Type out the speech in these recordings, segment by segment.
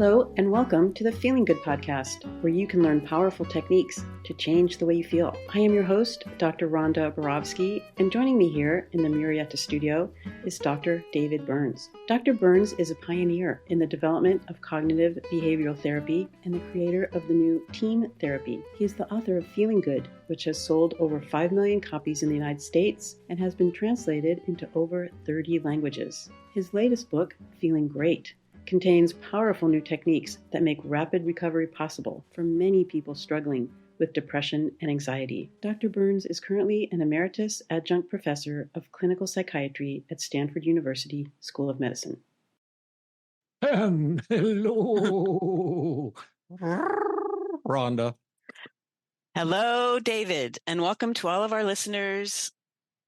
Hello, and welcome to the Feeling Good podcast, where you can learn powerful techniques to change the way you feel. I am your host, Dr. Rhonda Borowski, and joining me here in the Murrieta studio is Dr. David Burns. Dr. Burns is a pioneer in the development of cognitive behavioral therapy and the creator of the new TEAM therapy. He is the author of Feeling Good, which has sold over 5 million copies in the United States and has been translated into over 30 languages. His latest book, Feeling Great, contains powerful new techniques that make rapid recovery possible for many people struggling with depression and anxiety. Dr. Burns is currently an emeritus adjunct professor of clinical psychiatry at Stanford University School of Medicine. Hello, Rhonda. Hello, David, and welcome to all of our listeners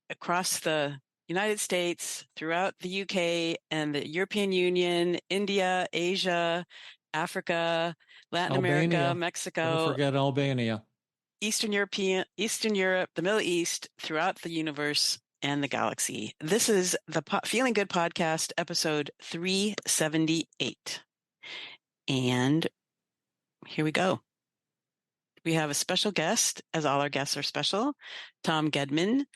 across the United States, throughout the UK and the European Union, India, Asia, Africa, Latin America, Mexico. Don't forget Albania. Eastern Europe, the Middle East, throughout the universe and the galaxy. This is the Feeling Good podcast, episode 378. And here we go. We have a special guest, as all our guests are special, Tom Gedman.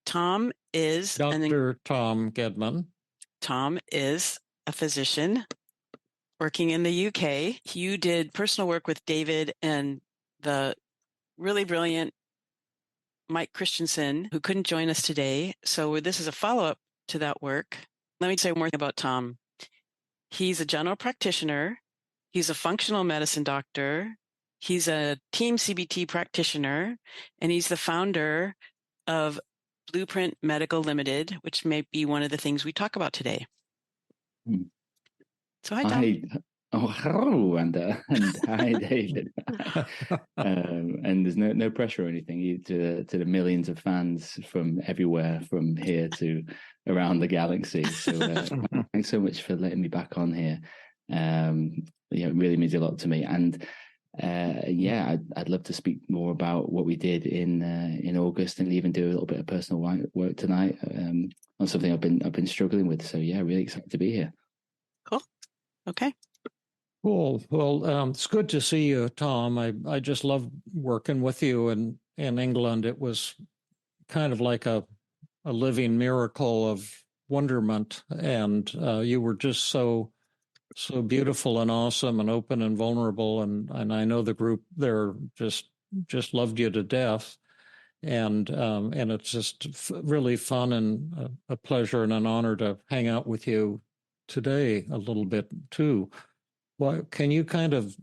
Tom is Dr. Tom Gedman. Tom is a physician working in the UK. You did personal work with David and the really brilliant Mike Christensen, who couldn't join us today. So this is a follow-up to that work. Let me say one more thing about Tom. He's a general practitioner. He's a functional medicine doctor. He's a TEAM-CBT practitioner, and he's the founder of Blueprint Medical Limited, which may be one of the things we talk about today. So hi, Tom. Hello, Rhonda, and hi, David. And there's no pressure or anything to the millions of fans from everywhere, from here to around the galaxy. So thanks so much for letting me back on here. It really means a lot to me. And I'd love to speak more about what we did in August, and even do a little bit of personal work tonight on something I've been struggling with. So really excited to be here. Cool. Okay. Cool. Well, it's good to see you, Tom. I just love working with you in England. It was kind of like a living miracle of wonderment, and you were just so beautiful and awesome and open and vulnerable. And I know the group there just loved you to death. And it's just really fun and a pleasure and an honor to hang out with you today a little bit too. Well, can you kind of,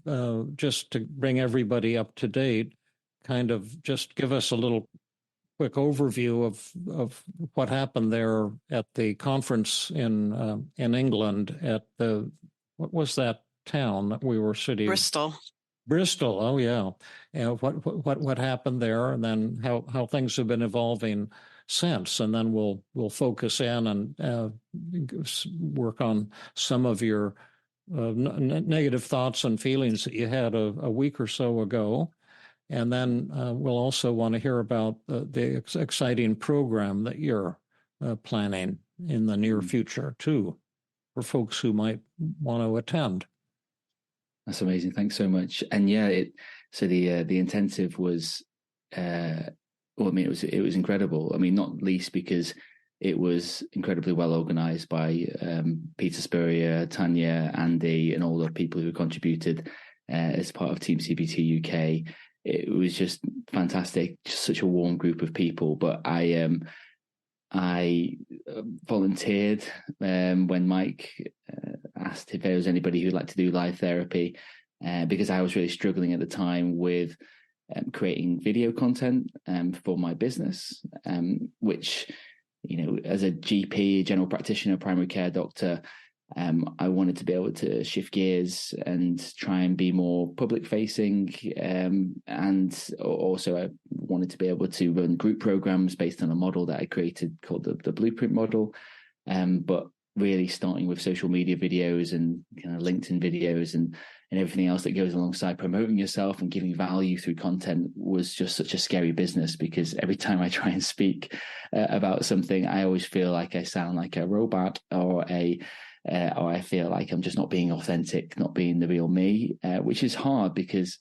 just to bring everybody up to date, kind of just give us a little quick overview of what happened there at the conference in England at what was that town that we were sitting? Bristol. Oh yeah. And what happened there, and then how things have been evolving since, and then we'll focus in and work on some of your negative thoughts and feelings that you had a week or so ago, and then we'll also want to hear about the exciting program that you're planning in the near future too, for folks who might want to attend. That's amazing. Thanks so much. And so the intensive was, it was incredible. I mean, not least because it was incredibly well organized by Peter Spurrier, Tanya, Andy, and all the people who contributed as part of TEAM-CBT UK. It was just fantastic, just such a warm group of people. But I volunteered when Mike asked if there was anybody who'd like to do live therapy, because I was really struggling at the time with creating video content for my business, which, as a GP, general practitioner, primary care doctor, I wanted to be able to shift gears and try and be more public facing. And also I wanted to be able to run group programs based on a model that I created called the Blueprint model. But really starting with social media videos and kind of LinkedIn videos and everything else that goes alongside promoting yourself and giving value through content was just such a scary business, because every time I try and speak about something, I always feel like I sound like a robot or a or I feel like I'm just not being authentic, not being the real me, which is hard because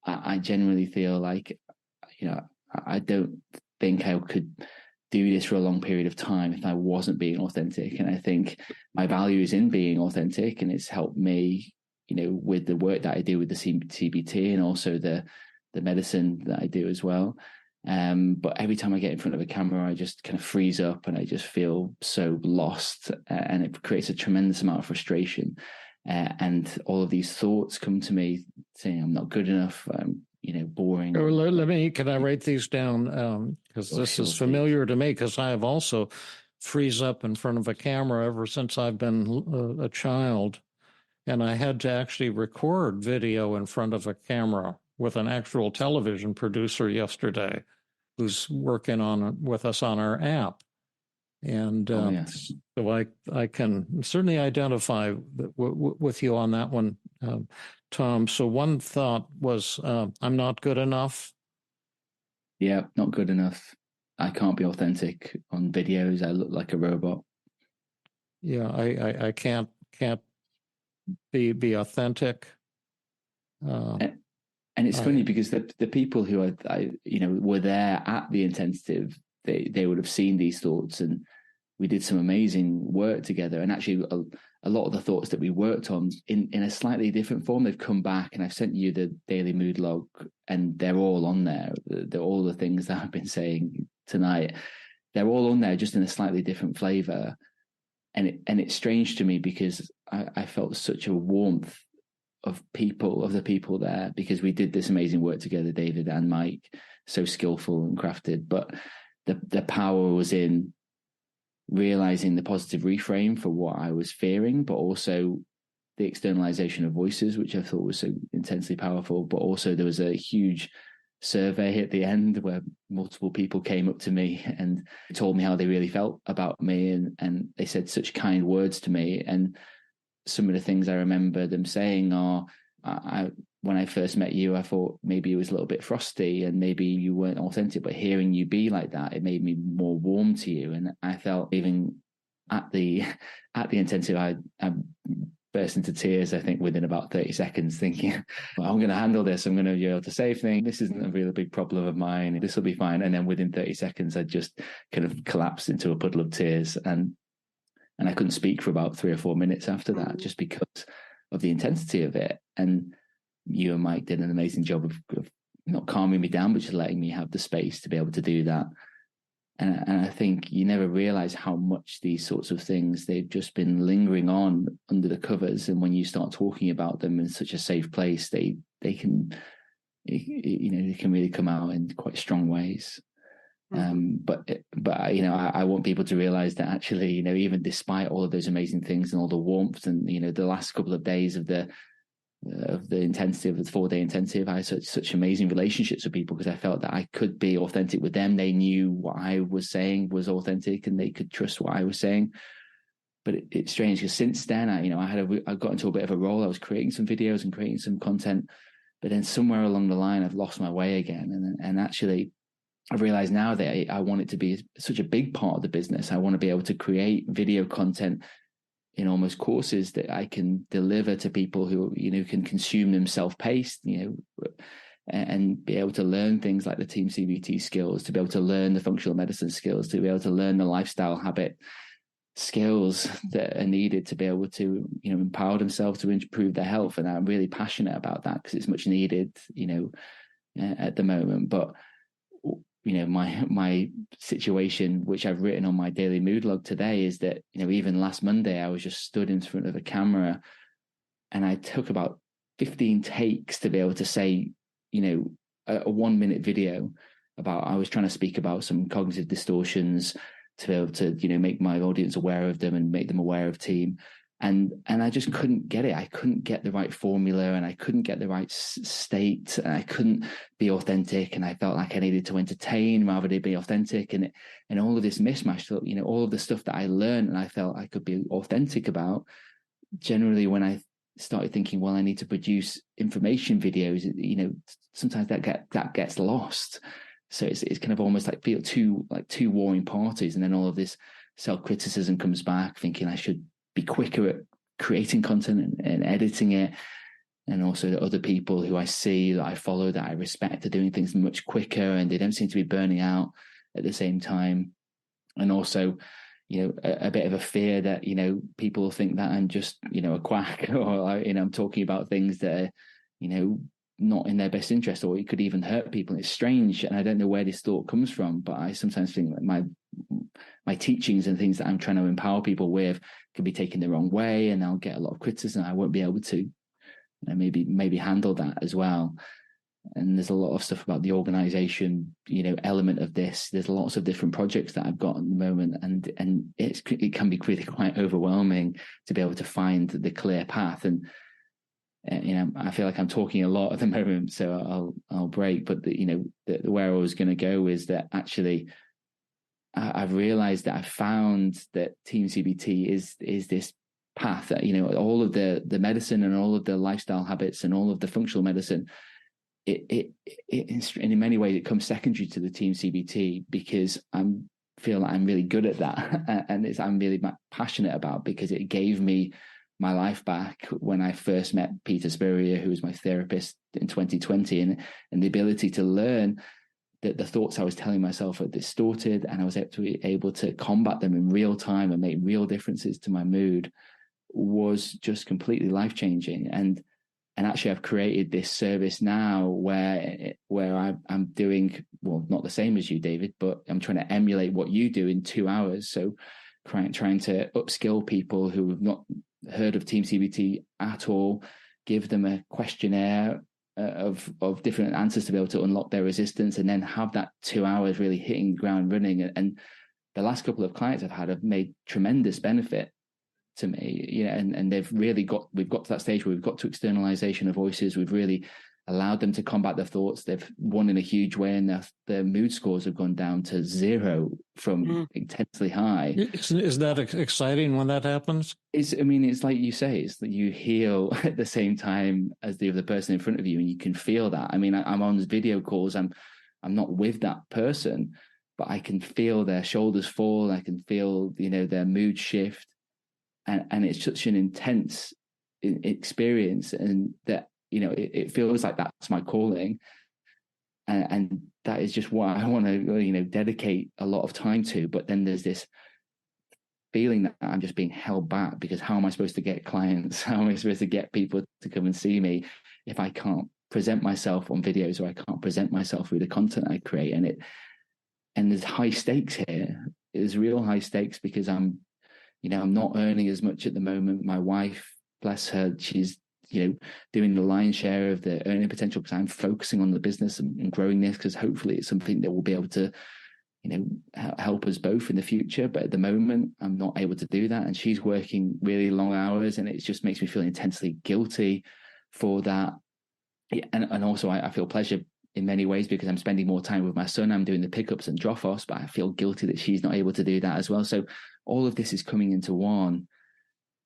I genuinely feel like, I don't think I could do this for a long period of time if I wasn't being authentic. And I think my value is in being authentic, and it's helped me, with the work that I do with the TEAM-CBT and also the medicine that I do as well. But every time I get in front of a camera, I just kind of freeze up and I just feel so lost, and it creates a tremendous amount of frustration. And all of these thoughts come to me saying I'm not good enough, boring. Can I write these down? Because this is familiar to me, because I have also freeze up in front of a camera ever since I've been a child. And I had to actually record video in front of a camera with an actual television producer yesterday who's working with us on our app. And yes. So I can certainly identify with you on that one, Tom. So one thought was, I'm not good enough. Yeah, not good enough. I can't be authentic on videos. I look like a robot. Yeah, I can't be authentic. And it's funny because the people who were there at the intensive, they would have seen these thoughts, and we did some amazing work together. And actually, a lot of the thoughts that we worked on in a slightly different form, they've come back, and I've sent you the daily mood log, and they're all on there. They're all the things that I've been saying tonight. They're all on there, just in a slightly different flavor. And it's strange to me because I felt such a warmth of the people there, because we did this amazing work together, David and Mike, so skillful and crafted. But the power was in realizing the positive reframe for what I was fearing, but also the externalization of voices, which I thought was so intensely powerful. But also there was a huge survey at the end where multiple people came up to me and told me how they really felt about me, and they said such kind words to me. And some of the things I remember them saying are, when I first met you, I thought maybe it was a little bit frosty and maybe you weren't authentic, but hearing you be like that, it made me more warm to you. And I felt even at the intensive, I burst into tears, I think, within about 30 seconds, thinking, well, I'm going to handle this. I'm going to be able to say things. This isn't a really big problem of mine. This will be fine. And then within 30 seconds, I just kind of collapsed into a puddle of tears. And I couldn't speak for about 3 or 4 minutes after that, just because of the intensity of it. And you and Mike did an amazing job of not calming me down, but just letting me have the space to be able to do that. And I think you never realize how much these sorts of things, they've just been lingering on under the covers. And when you start talking about them in such a safe place, they can, they can really come out in quite strong ways. But I want people to realize that actually, even despite all of those amazing things and all the warmth and, the last couple of days of the intensive, the 4-day intensive, I had such amazing relationships with people because I felt that I could be authentic with them. They knew what I was saying was authentic and they could trust what I was saying. But it's strange because since then, I got into a bit of a role. I was creating some videos and creating some content, but then somewhere along the line, I've lost my way again. And actually, I've realized now that I want it to be such a big part of the business. I want to be able to create video content in almost courses that I can deliver to people who, can consume them self-paced, and be able to learn things like the TEAM-CBT skills, to be able to learn the functional medicine skills, to be able to learn the lifestyle habit skills that are needed to be able to, empower themselves to improve their health. And I'm really passionate about that because it's much needed, at the moment. But my situation, which I've written on my daily mood log today, is that, even last Monday, I was just stood in front of a camera and I took about 15 takes to be able to say, a 1-minute video about, I was trying to speak about some cognitive distortions to be able to, make my audience aware of them and make them aware of TEAM. And I just couldn't get it. I couldn't get the right formula and I couldn't get the right state and I couldn't be authentic. And I felt like I needed to entertain rather than be authentic. And all of this mismatch, all of the stuff that I learned and I felt I could be authentic about, generally when I started thinking, well, I need to produce information videos, sometimes that gets lost. So it's kind of almost like feel two warring parties. And then all of this self-criticism comes back, thinking I should be quicker at creating content and editing it. And also the other people who I see, that I follow, that I respect, are doing things much quicker, and they don't seem to be burning out at the same time. And also, a bit of a fear that, people think that I'm just, a quack, or, I'm talking about things that are, not in their best interest, or it could even hurt people. It's strange. And I don't know where this thought comes from, but I sometimes think that my teachings and things that I'm trying to empower people with could be taken the wrong way, and I'll get a lot of criticism. I won't be able to maybe handle that as well. And there's a lot of stuff about the organization, element of this. There's lots of different projects that I've got at the moment, and it can be really quite overwhelming to be able to find the clear path. And I feel like I'm talking a lot at the moment, so I'll break. But where I was going to go is that actually I've realized that I've found that TEAM-CBT is this path that, all of the medicine and all of the lifestyle habits and all of the functional medicine, it in many ways it comes secondary to the TEAM-CBT, because I feel like I'm really good at that, and I'm really passionate about, because it gave me my life back when I first met Peter Spurrier, who was my therapist in 2020, and the ability to learn that the thoughts I was telling myself are distorted, and I was able to combat them in real time and make real differences to my mood, was just completely life-changing. And actually I've created this service now where I'm doing, well, not the same as you, David, but I'm trying to emulate what you do in 2 hours. So trying to upskill people who have not heard of TEAM-CBT at all, give them a questionnaire of different answers to be able to unlock their resistance, and then have that 2 hours really hitting the ground running. And the last couple of clients I've had have made tremendous benefit to me, and we've got to that stage where we've got to externalization of voices. We've really allowed them to combat their thoughts. They've won in a huge way, and their mood scores have gone down to 0 from intensely high. Is that exciting when that happens? It's like you say, it's that you heal at the same time as the other person in front of you, and you can feel that. I'm on video calls. I'm not with that person, but I can feel their shoulders fall. I can feel, their mood shift. And it's such an intense experience, and that, it feels like that's my calling. And that is just what I want to, dedicate a lot of time to. But then there's this feeling that I'm just being held back, because how am I supposed to get clients? How am I supposed to get people to come and see me if I can't present myself on videos, or I can't present myself through the content I create? And there's high stakes here. There's real high stakes, because I'm not earning as much at the moment. My wife, bless her, she's, doing the lion's share of the earning potential, because I'm focusing on the business and growing this, because hopefully it's something that will be able to, help us both in the future. But at the moment, I'm not able to do that. And she's working really long hours, and it just makes me feel intensely guilty for that. And also I feel pleasure in many ways, because I'm spending more time with my son. I'm doing the pickups and drop-offs, but I feel guilty that she's not able to do that as well. So all of this is coming into one.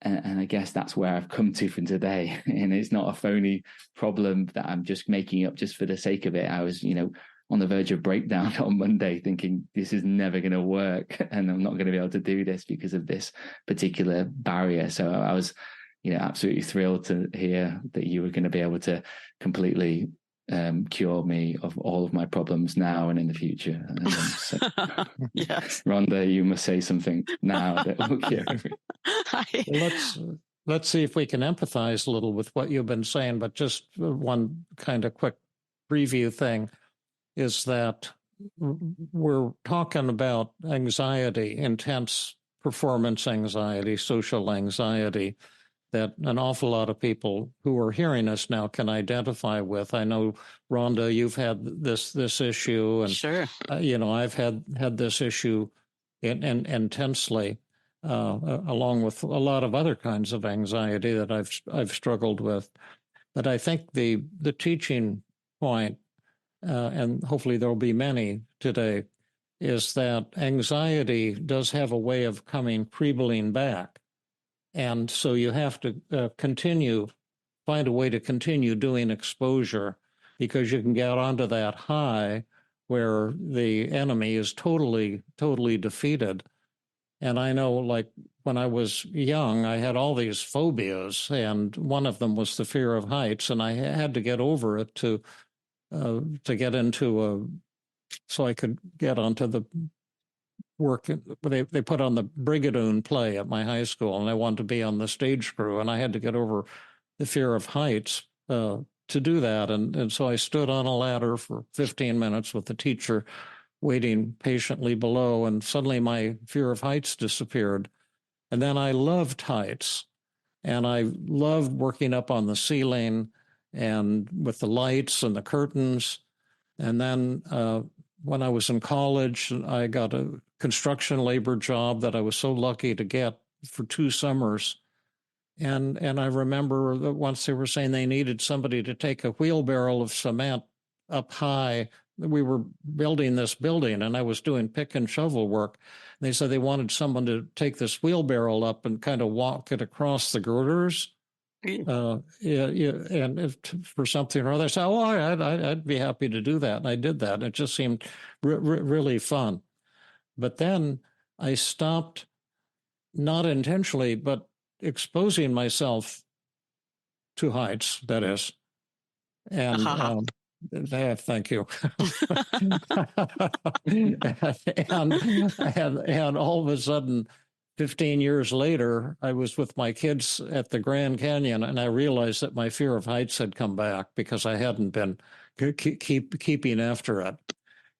And I guess that's where I've come to from today. And it's not a phony problem that I'm just making up just for the sake of it. I was, on the verge of breakdown on Monday, thinking this is never going to work, and I'm not going to be able to do this because of this particular barrier. So I was, absolutely thrilled to hear that you were going to be able to completely cure me of all of my problems now and in the future. So, yes. Rhonda, you must say something now that will cure me. Well, let's see if we can empathize a little with what you've been saying, but just one kind of quick preview thing is that we're talking about anxiety, intense performance anxiety, social anxiety, that an awful lot of people who are hearing us now can identify with. I know, Rhonda, you've had this issue, and sure, I've had this issue intensely, along with a lot of other kinds of anxiety that I've struggled with. But I think the teaching point, and hopefully there'll be many today, is that anxiety does have a way of creeping back. And so you have to find a way to continue doing exposure, because you can get onto that high where the enemy is totally defeated. And I know, like, when I was young, I had all these phobias, and one of them was the fear of heights, and I had to get over it to get into so I could get onto the work. They put on the Brigadoon play at my high school, and I wanted to be on the stage crew, and I had to get over the fear of heights to do that. And so I stood on a ladder for 15 minutes with the teacher waiting patiently below, and suddenly my fear of heights disappeared. And then I loved heights, and I loved working up on the ceiling and with the lights and the curtains. And then when I was in college, I got a construction labor job that I was so lucky to get for 2 summers. And I remember that once they were saying they needed somebody to take a wheelbarrow of cement up high. We were building this building, and I was doing pick and shovel work. They said they wanted someone to take this wheelbarrow up and kind of walk it across the girders. Yeah, and for something or other, I said, "Oh, I'd be happy to do that," and I did that. And it just seemed really fun. But then I stopped, not intentionally, but exposing myself to heights. That is, and thank you. and all of a sudden, 15 years later, I was with my kids at the Grand Canyon, and I realized that my fear of heights had come back because I hadn't been keeping after it.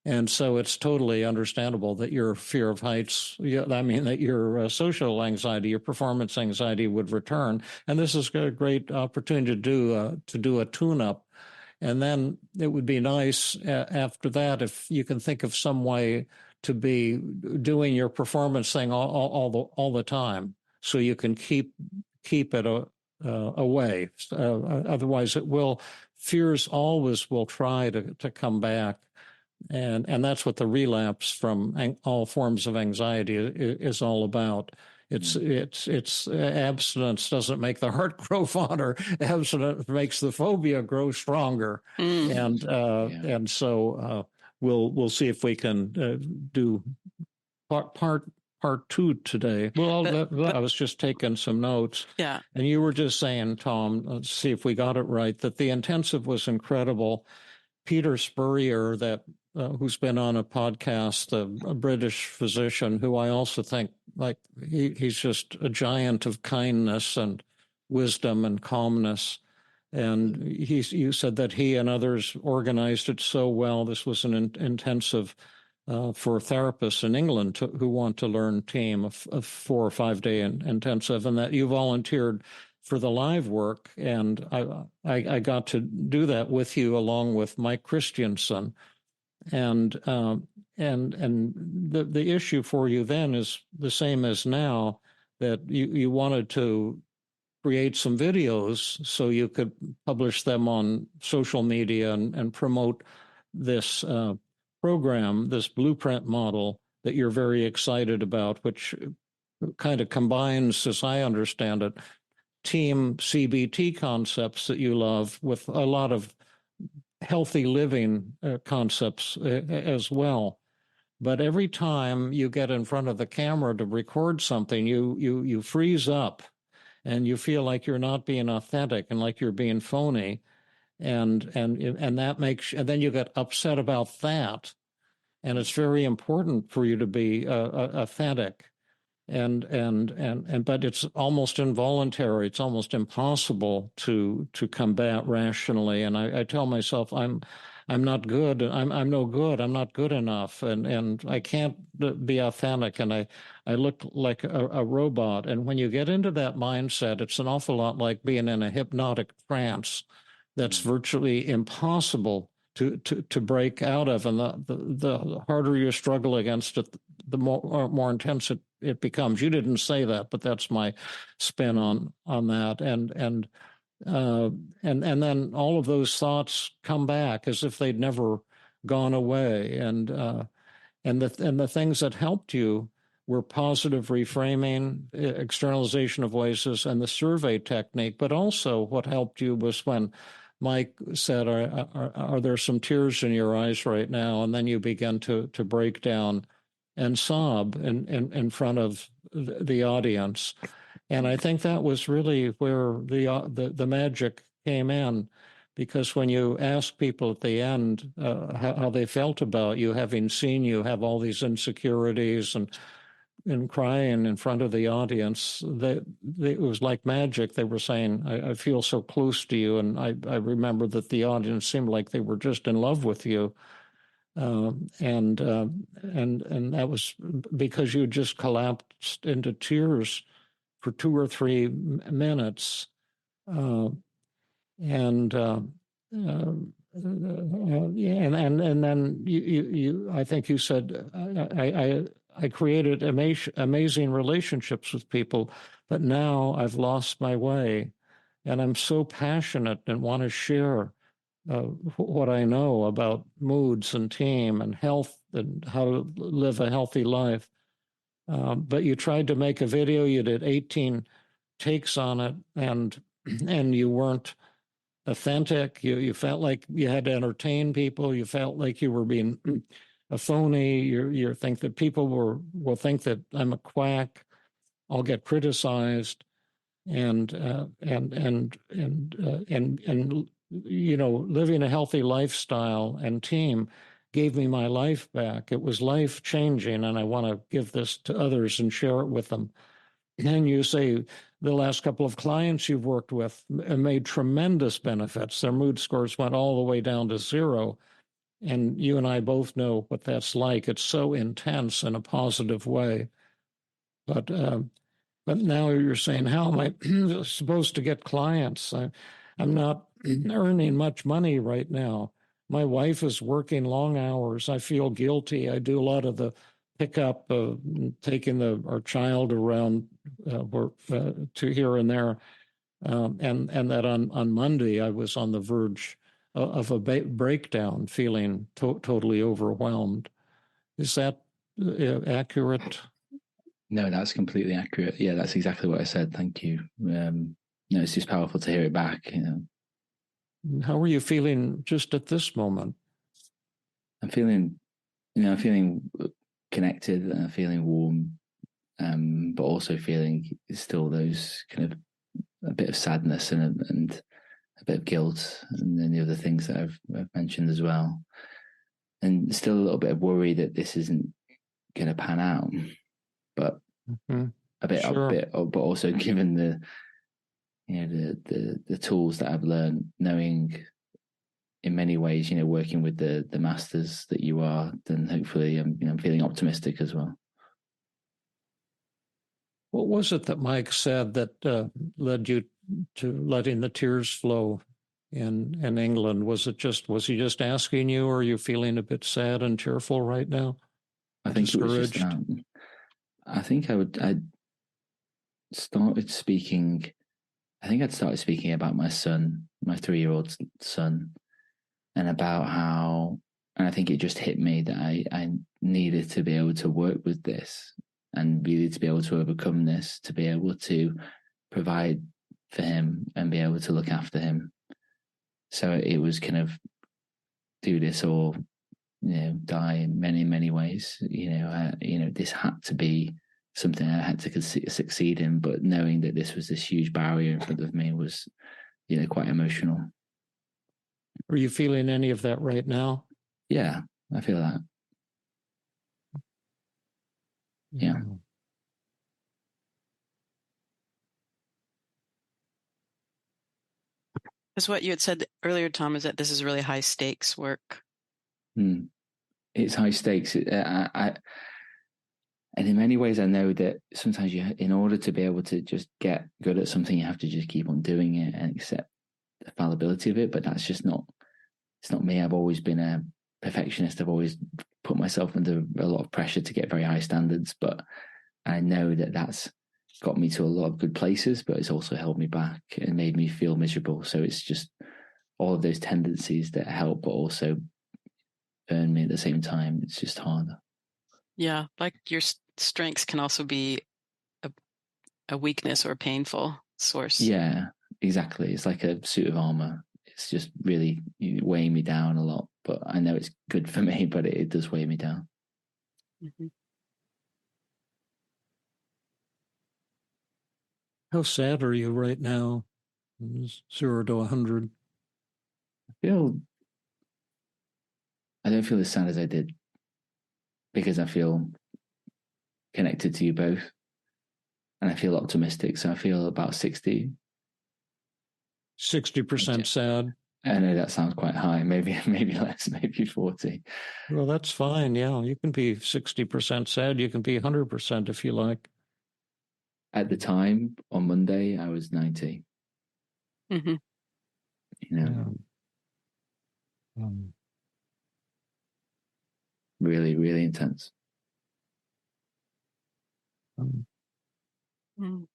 And so it's totally understandable that your fear of heights, that your social anxiety, your performance anxiety would return. And this is a great opportunity to do a tune-up. And then it would be nice after that if you can think of some way to be doing your performance thing all the time, so you can keep it away. Otherwise, fears always will try to come back. And that's what the relapse from all forms of anxiety is all about. It's abstinence doesn't make the heart grow fonder. Abstinence makes the phobia grow stronger. And so we'll see if we can do part 2 today. Well, I was just taking some notes. Yeah. And you were just saying, Tom, let's see if we got it right, that the intensive was incredible. Peter Spurrier, who's been on a podcast, a British physician, who I also think, like, he's just a giant of kindness and wisdom and calmness. And you said that he and others organized it so well. This was an intensive for therapists in England who want to learn TEAM, a 4 or 5 day intensive, and that you volunteered for the live work. And I got to do that with you along with Mike Christensen. And the issue for you then is the same as now, that you wanted to create some videos so you could publish them on social media and promote this program, this blueprint model that you're very excited about, which kind of combines, as I understand it, TEAM-CBT concepts that you love with a lot of healthy living concepts as well. But every time you get in front of the camera to record something, you freeze up and you feel like you're not being authentic and like you're being phony. And that makes, and then you get upset about that. And it's very important for you to be authentic. But it's almost involuntary. It's almost impossible to combat rationally. And I tell myself, I'm not good. I'm no good. I'm not good enough. And I can't be authentic. And I look like a robot. And when you get into that mindset, it's an awful lot like being in a hypnotic trance that's virtually impossible to break out of. And the harder you struggle against it, the more intense it becomes. You didn't say that, but that's my spin on that. And then all of those thoughts come back as if they'd never gone away. And the things that helped you were positive reframing, externalization of voices, and the survey technique. But also what helped you was when Mike said, are there some tears in your eyes right now? And then you begin to break down and sob in front of the audience. And I think that was really where the magic came in, because when you ask people at the end how they felt about you, having seen you have all these insecurities and crying in front of the audience, it was like magic. They were saying, I feel so close to you. And I remember that the audience seemed like they were just in love with you. And that was because you just collapsed into tears for 2 or 3 minutes. And then you I think you said, I created amazing relationships with people, but now I've lost my way, and I'm so passionate and want to share what I know about moods and team and health and how to live a healthy life. But you tried to make a video, you did 18 takes on it, and you weren't authentic. You felt like you had to entertain people. You felt like you were being a phony. You think that people will think that I'm a quack. I'll get criticized, and living a healthy lifestyle and team gave me my life back. It was life changing, and I want to give this to others and share it with them. And you say the last couple of clients you've worked with made tremendous benefits. Their mood scores went all the way down to 0. And you and I both know what that's like. It's so intense in a positive way. But now you're saying, how am I supposed to get clients? I'm not earning much money right now. My wife is working long hours. I feel guilty. I do a lot of the pickup, taking our child around to here and there. And that on Monday, I was on the verge of a breakdown, feeling totally overwhelmed. Is that accurate? No, that's completely accurate. Yeah, that's exactly what I said. Thank you. It's just powerful to hear it back. How are you feeling just at this moment? I'm feeling connected and I'm feeling warm, but also feeling still those kind of a bit of sadness and a bit of guilt, and then the other things that I've mentioned as well, and still a little bit of worry that this isn't going to pan out, but a bit, but also given the tools that I've learned, knowing in many ways, working with the masters that you are, then hopefully I'm feeling optimistic as well. What was it that Mike said that led you to letting the tears flow in England? Was he just asking you, or are you feeling a bit sad and tearful right now? I think it was just I think I'd started speaking about my son, my 3-year-old son, and about how, and I think it just hit me that I needed to be able to work with this and really to be able to overcome this, to be able to provide for him and be able to look after him. So it was kind of do this or die in many, many ways. This had to be something I had to succeed in, but knowing that this was this huge barrier in front of me was, quite emotional. Are you feeling any of that right now? Yeah, I feel that. Yeah. Because what you had said earlier, Tom, is that this is really high stakes work. It's high stakes. And in many ways, I know that sometimes in order to be able to just get good at something, you have to just keep on doing it and accept the fallibility of it. But that's just it's not me. I've always been a perfectionist. I've always put myself under a lot of pressure to get very high standards. But I know that that's got me to a lot of good places, but it's also held me back and made me feel miserable. So it's just all of those tendencies that help, but also burn me at the same time. It's just hard. Yeah, like your strengths can also be a weakness or a painful source. Yeah, exactly. It's like a suit of armor. It's just really weighing me down a lot. But I know it's good for me, but it does weigh me down. Mm-hmm. How sad are you right now? 0 to 100. I don't feel as sad as I did, because I feel connected to you both, and I feel optimistic. So I feel about 60. 60% sad. I know that sounds quite high. Maybe less, maybe 40. Well, that's fine. Yeah, you can be 60% sad. You can be 100% if you like. At the time, on Monday, I was 90. Mm-hmm. You know, Yeah. Really, really intense.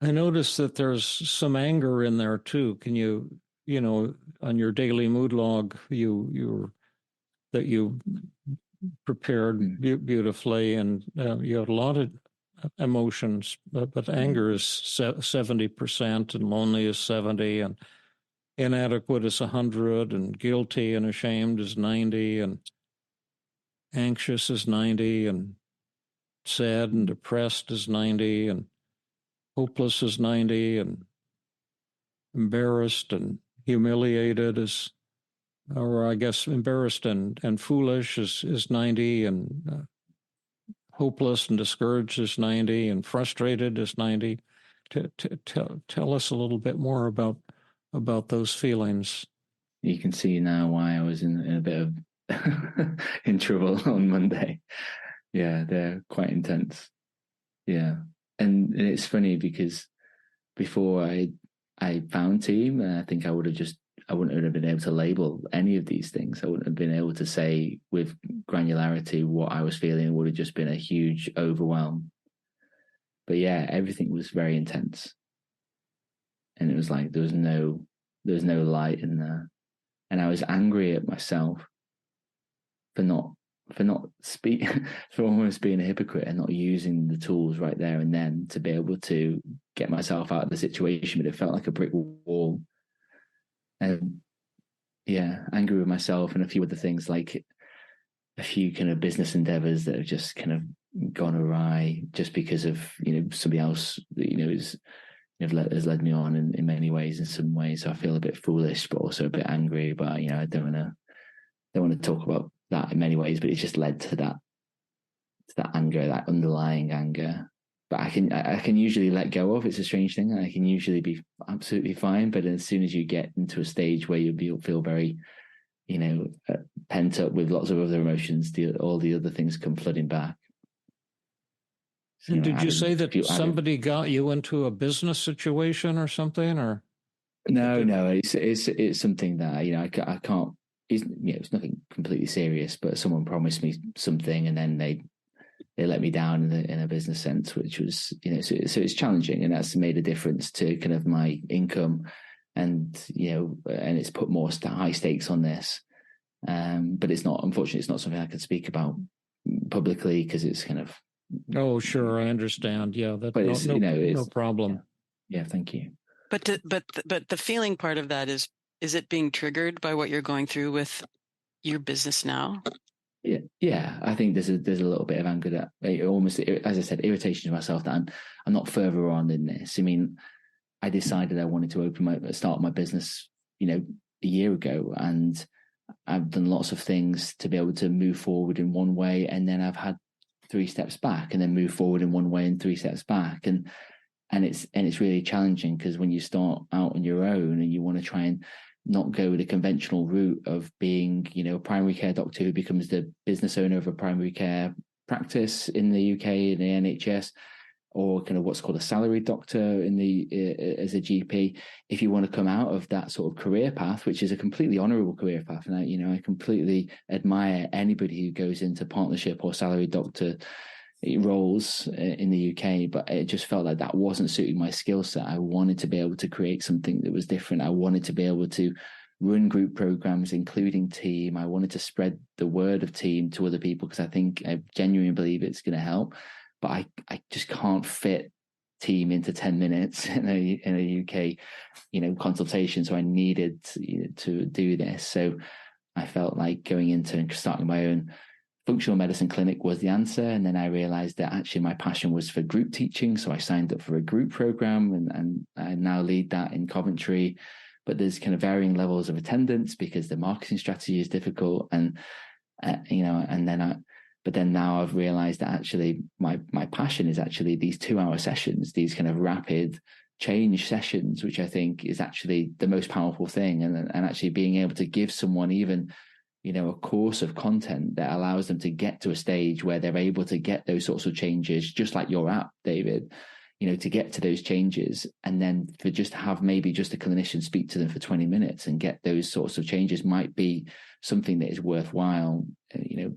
I noticed that there's some anger in there too. Can you on your daily mood log, you prepared beautifully, and you had a lot of emotions, but anger is 70%, and lonely is 70, and inadequate is 100, and guilty and ashamed is 90, and anxious is 90, and sad and depressed is 90, and hopeless is 90, and embarrassed and humiliated is, or I guess embarrassed and foolish is 90, and hopeless and discouraged is 90, and frustrated is 90. Tell us a little bit more about those feelings. You can see now why I was in a bit of in trouble on Monday. Yeah, they're quite intense. Yeah, and it's funny because before I found Team, I think I wouldn't have been able to label any of these things. I wouldn't have been able to say with granularity what I was feeling. It would have just been a huge overwhelm. But yeah, everything was very intense, and it was like there was no light in there, and I was angry at myself for almost being a hypocrite and not using the tools right there and then to be able to get myself out of the situation. But it felt like a brick wall. And yeah, angry with myself and a few other things, like a few kind of business endeavors that have just kind of gone awry just because of, somebody else, has led me on in many ways, in some ways. So I feel a bit foolish, but also a bit angry. But, I don't want to talk about that in many ways, but it's just led to that anger, that underlying anger. But I can usually let go of. It's a strange thing. I can usually be absolutely fine, but as soon as you get into a stage where you feel very, pent up with lots of other emotions, all the other things come flooding back. So, did you say that somebody got you into a business situation or something, or? No, it's something that I can't. It's nothing completely serious, but someone promised me something, and then they let me down in a business sense, which was, so it's challenging, and that's made a difference to kind of my income, and and it's put more high stakes on this. But unfortunately, it's not something I can speak about publicly because it's kind of. Oh, sure, I understand. Yeah, that's no problem. Yeah, thank you. But the feeling part of that is it being triggered by what you're going through with your business now? Yeah. I think there's a little bit of anger that almost, as I said, irritation to myself that I'm not further on in this. I mean, I decided I wanted to start my business, a year ago, and I've done lots of things to be able to move forward in one way, and then I've had 3 steps back, and then move forward in one way and 3 steps back, and it's really challenging because when you start out on your own and you want to try and not go the conventional route of being, a primary care doctor who becomes the business owner of a primary care practice in the UK in the NHS, or kind of what's called a salaried doctor as a GP. If you want to come out of that sort of career path, which is a completely honourable career path, and I completely admire anybody who goes into partnership or salaried doctor roles in the UK, but it just felt like that wasn't suiting my skill set. I wanted to be able to create something that was different. I wanted to be able to run group programs, including Team. I wanted to spread the word of Team to other people because I genuinely believe it's going to help. But I just can't fit Team into 10 minutes in a UK, consultation. So I needed to do this. So I felt like going into and starting my own functional medicine clinic was the answer. And then I realized that actually my passion was for group teaching. So I signed up for a group program, and I now lead that in Coventry. But there's kind of varying levels of attendance because the marketing strategy is difficult. And, but then now I've realized that actually my passion is actually these 2-hour sessions, these kind of rapid change sessions, which I think is actually the most powerful thing. And actually being able to give someone even, a course of content that allows them to get to a stage where they're able to get those sorts of changes, just like your app, David, to get to those changes. And then for just to have maybe just a clinician speak to them for 20 minutes and get those sorts of changes might be something that is worthwhile,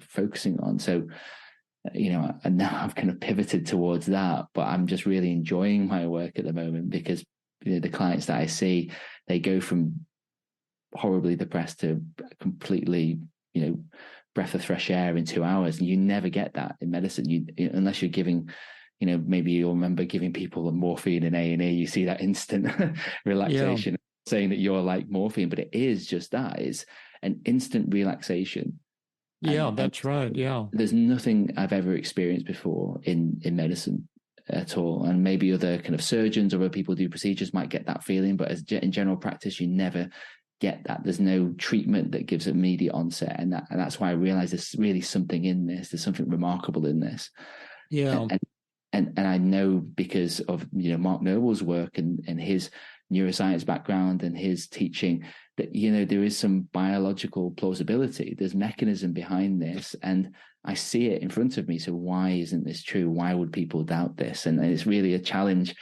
focusing on. So, and now I've kind of pivoted towards that, but I'm just really enjoying my work at the moment because the clients that I see, they go from horribly depressed to completely, breath of fresh air in 2 hours. And you never get that in medicine, unless you're giving, maybe you'll remember giving people morphine in A&E, you see that instant relaxation, saying that you're like morphine, but it is just that. It's an instant relaxation. Yeah, that's right. Yeah. There's nothing I've ever experienced before in medicine at all. And maybe other kind of surgeons or other people do procedures might get that feeling, but in general practice, you never get that. There's no treatment that gives immediate onset. And that's why I realized there's really something in this. There's something remarkable in this. Yeah. And I know because of, Mark Noble's work and his neuroscience background and his teaching that, there is some biological plausibility. There's mechanism behind this. And I see it in front of me. So why isn't this true? Why would people doubt this? And it's really a challenge,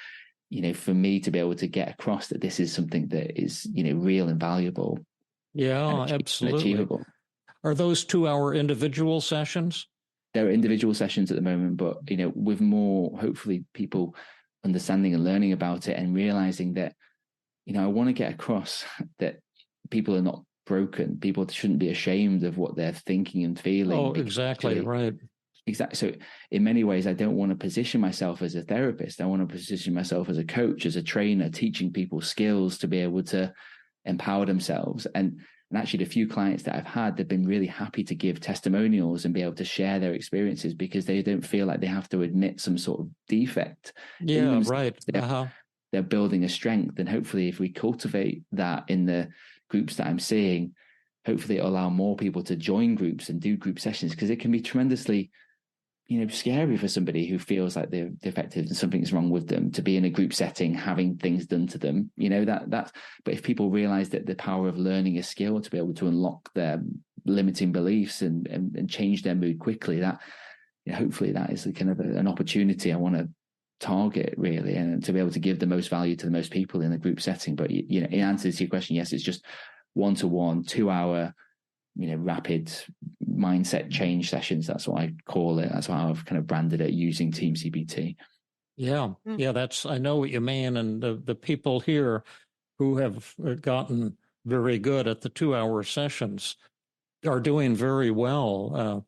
for me to be able to get across that this is something that is, real and valuable. Yeah, absolutely. Achievable. Are those 2-hour individual sessions? There are individual sessions at the moment, but, with more, hopefully, people understanding and learning about it and realizing that, I want to get across that people are not broken. People shouldn't be ashamed of what they're thinking and feeling. Oh, exactly. Right. Exactly. So in many ways, I don't want to position myself as a therapist. I want to position myself as a coach, as a trainer, teaching people skills to be able to empower themselves. And actually, the few clients that I've had, they've been really happy to give testimonials and be able to share their experiences because they don't feel like they have to admit some sort of defect. Yeah, right. They're building a strength. And hopefully, if we cultivate that in the groups that I'm seeing, hopefully it'll allow more people to join groups and do group sessions because it can be tremendously scary for somebody who feels like they're defective and something's wrong with them to be in a group setting, having things done to them, but if people realize that the power of learning a skill to be able to unlock their limiting beliefs and change their mood quickly, that hopefully that is kind of an opportunity I want to target really, and to be able to give the most value to the most people in a group setting. But, in answer to your question, yes, it's just 1-to-1, 2-hour, rapid mindset change sessions. That's what I call it. That's how I've kind of branded it using TEAM-CBT. Yeah. I know what you mean. And the people here who have gotten very good at the 2-hour sessions are doing very well.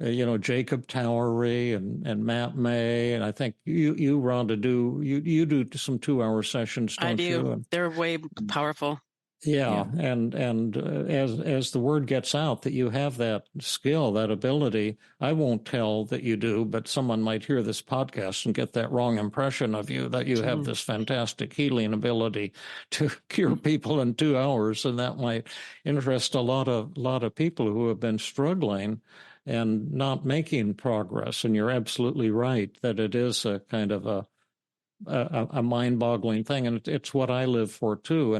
Jacob Towery and Matt May, and I think you Rhonda, you do some 2-hour sessions, don't you? I do. They're way powerful. Yeah. And as the word gets out that you have that skill, that ability, I won't tell that you do, but someone might hear this podcast and get that wrong impression of you, that you have this fantastic healing ability to cure people in 2 hours. And that might interest a lot of people who have been struggling and not making progress. And you're absolutely right that it is a kind of a mind-boggling thing. And it's what I live for too.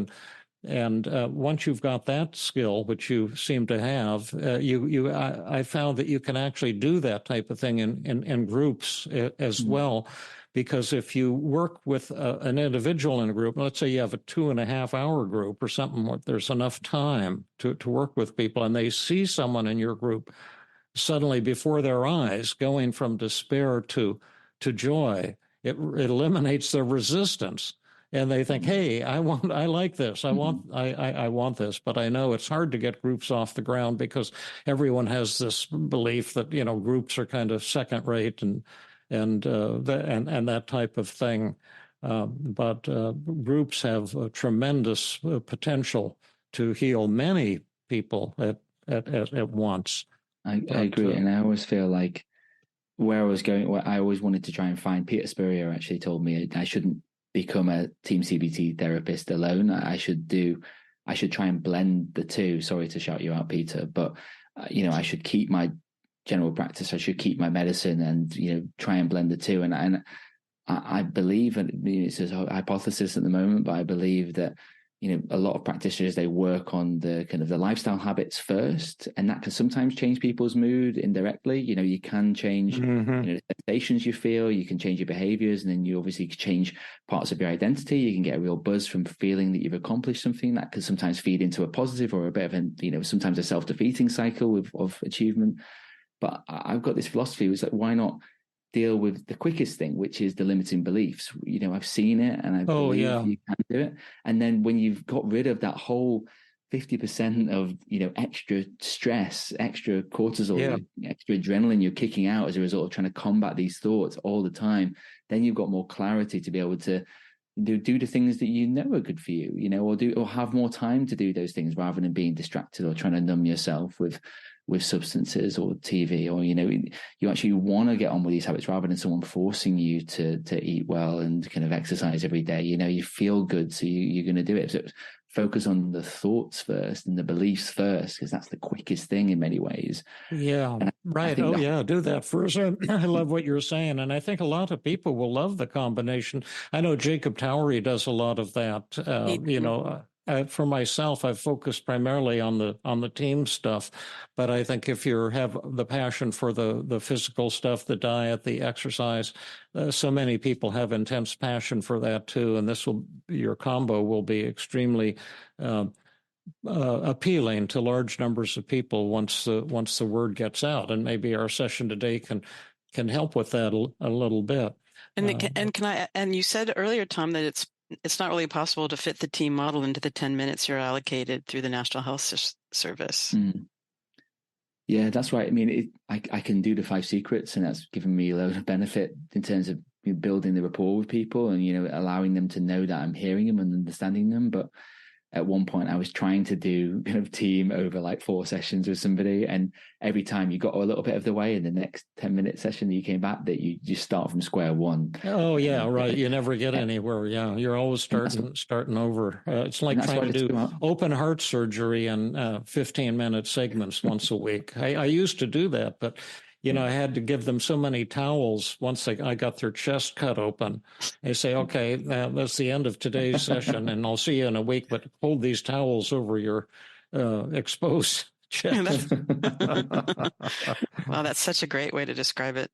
And once you've got that skill, which you seem to have, I found that you can actually do that type of thing in groups as well. Because if you work with an individual in a group, let's say you have a 2.5-hour group or something, there's enough time to work with people, and they see someone in your group suddenly before their eyes going from despair to joy, it eliminates their resistance. And they think, hey, I like this. I want this. But I know it's hard to get groups off the ground because everyone has this belief that, groups are kind of second rate and that type of thing. But groups have a tremendous potential to heal many people at once. I agree. And I always feel like where I was going, where I always wanted to try and find, Peter Spurrier actually told me I shouldn't become a TEAM-CBT therapist alone. I should try and blend the two. Sorry to shout you out, Peter, but I should keep my general practice. I should keep my medicine and, try and blend the two. And I believe, and it's a hypothesis at the moment, but I believe that a lot of practitioners, they work on the kind of the lifestyle habits first, and that can sometimes change people's mood indirectly. You can change the sensations you feel, you can change your behaviors, and then you obviously change parts of your identity. You can get a real buzz from feeling that you've accomplished something. That can sometimes feed into a positive or a bit of sometimes a self-defeating cycle of achievement. But I've got this philosophy, it's like, why not deal with the quickest thing, which is the limiting beliefs? I've seen it, and I believe you can do it. And then when you've got rid of that whole 50% of extra stress, extra cortisol, extra adrenaline you're kicking out as a result of trying to combat these thoughts all the time, then you've got more clarity to be able to do the things that are good for you, or have more time to do those things rather than being distracted or trying to numb yourself with substances or TV, or you actually want to get on with these habits rather than someone forcing you to eat well and kind of exercise every day. You feel good, so you're going to do it. So focus on the thoughts first and the beliefs first, because that's the quickest thing in many ways. Yeah, right. Do that first. I love what you're saying, and I think a lot of people will love the combination. I know Jacob Towery does a lot of that. For myself, I've focused primarily on the team stuff, but I think if you have the passion for the physical stuff, the diet, the exercise, so many people have intense passion for that too, and your combo will be extremely appealing to large numbers of people once the word gets out, and maybe our session today can help with that a little bit. And you said earlier, Tom, that it's not really possible to fit the team model into the 10 minutes you're allocated through the National Health Service. Yeah, that's right. I mean, I can do the 5 secrets, and that's given me a load of benefit in terms of building the rapport with people and, allowing them to know that I'm hearing them and understanding them. But at one point I was trying to do kind of team over like 4 sessions with somebody, and every time you got a little bit of the way in the next 10-minute session that you came back, that you just start from square one. Oh yeah, right. You never get anywhere. Yeah, you're always starting over. It's like trying to do open heart surgery in 15-minute segments once a week. I used to do that, but I had to give them so many towels once I got their chest cut open. They say, okay, that's the end of today's session, and I'll see you in a week, but hold these towels over your exposed chest. Wow, that's such a great way to describe it.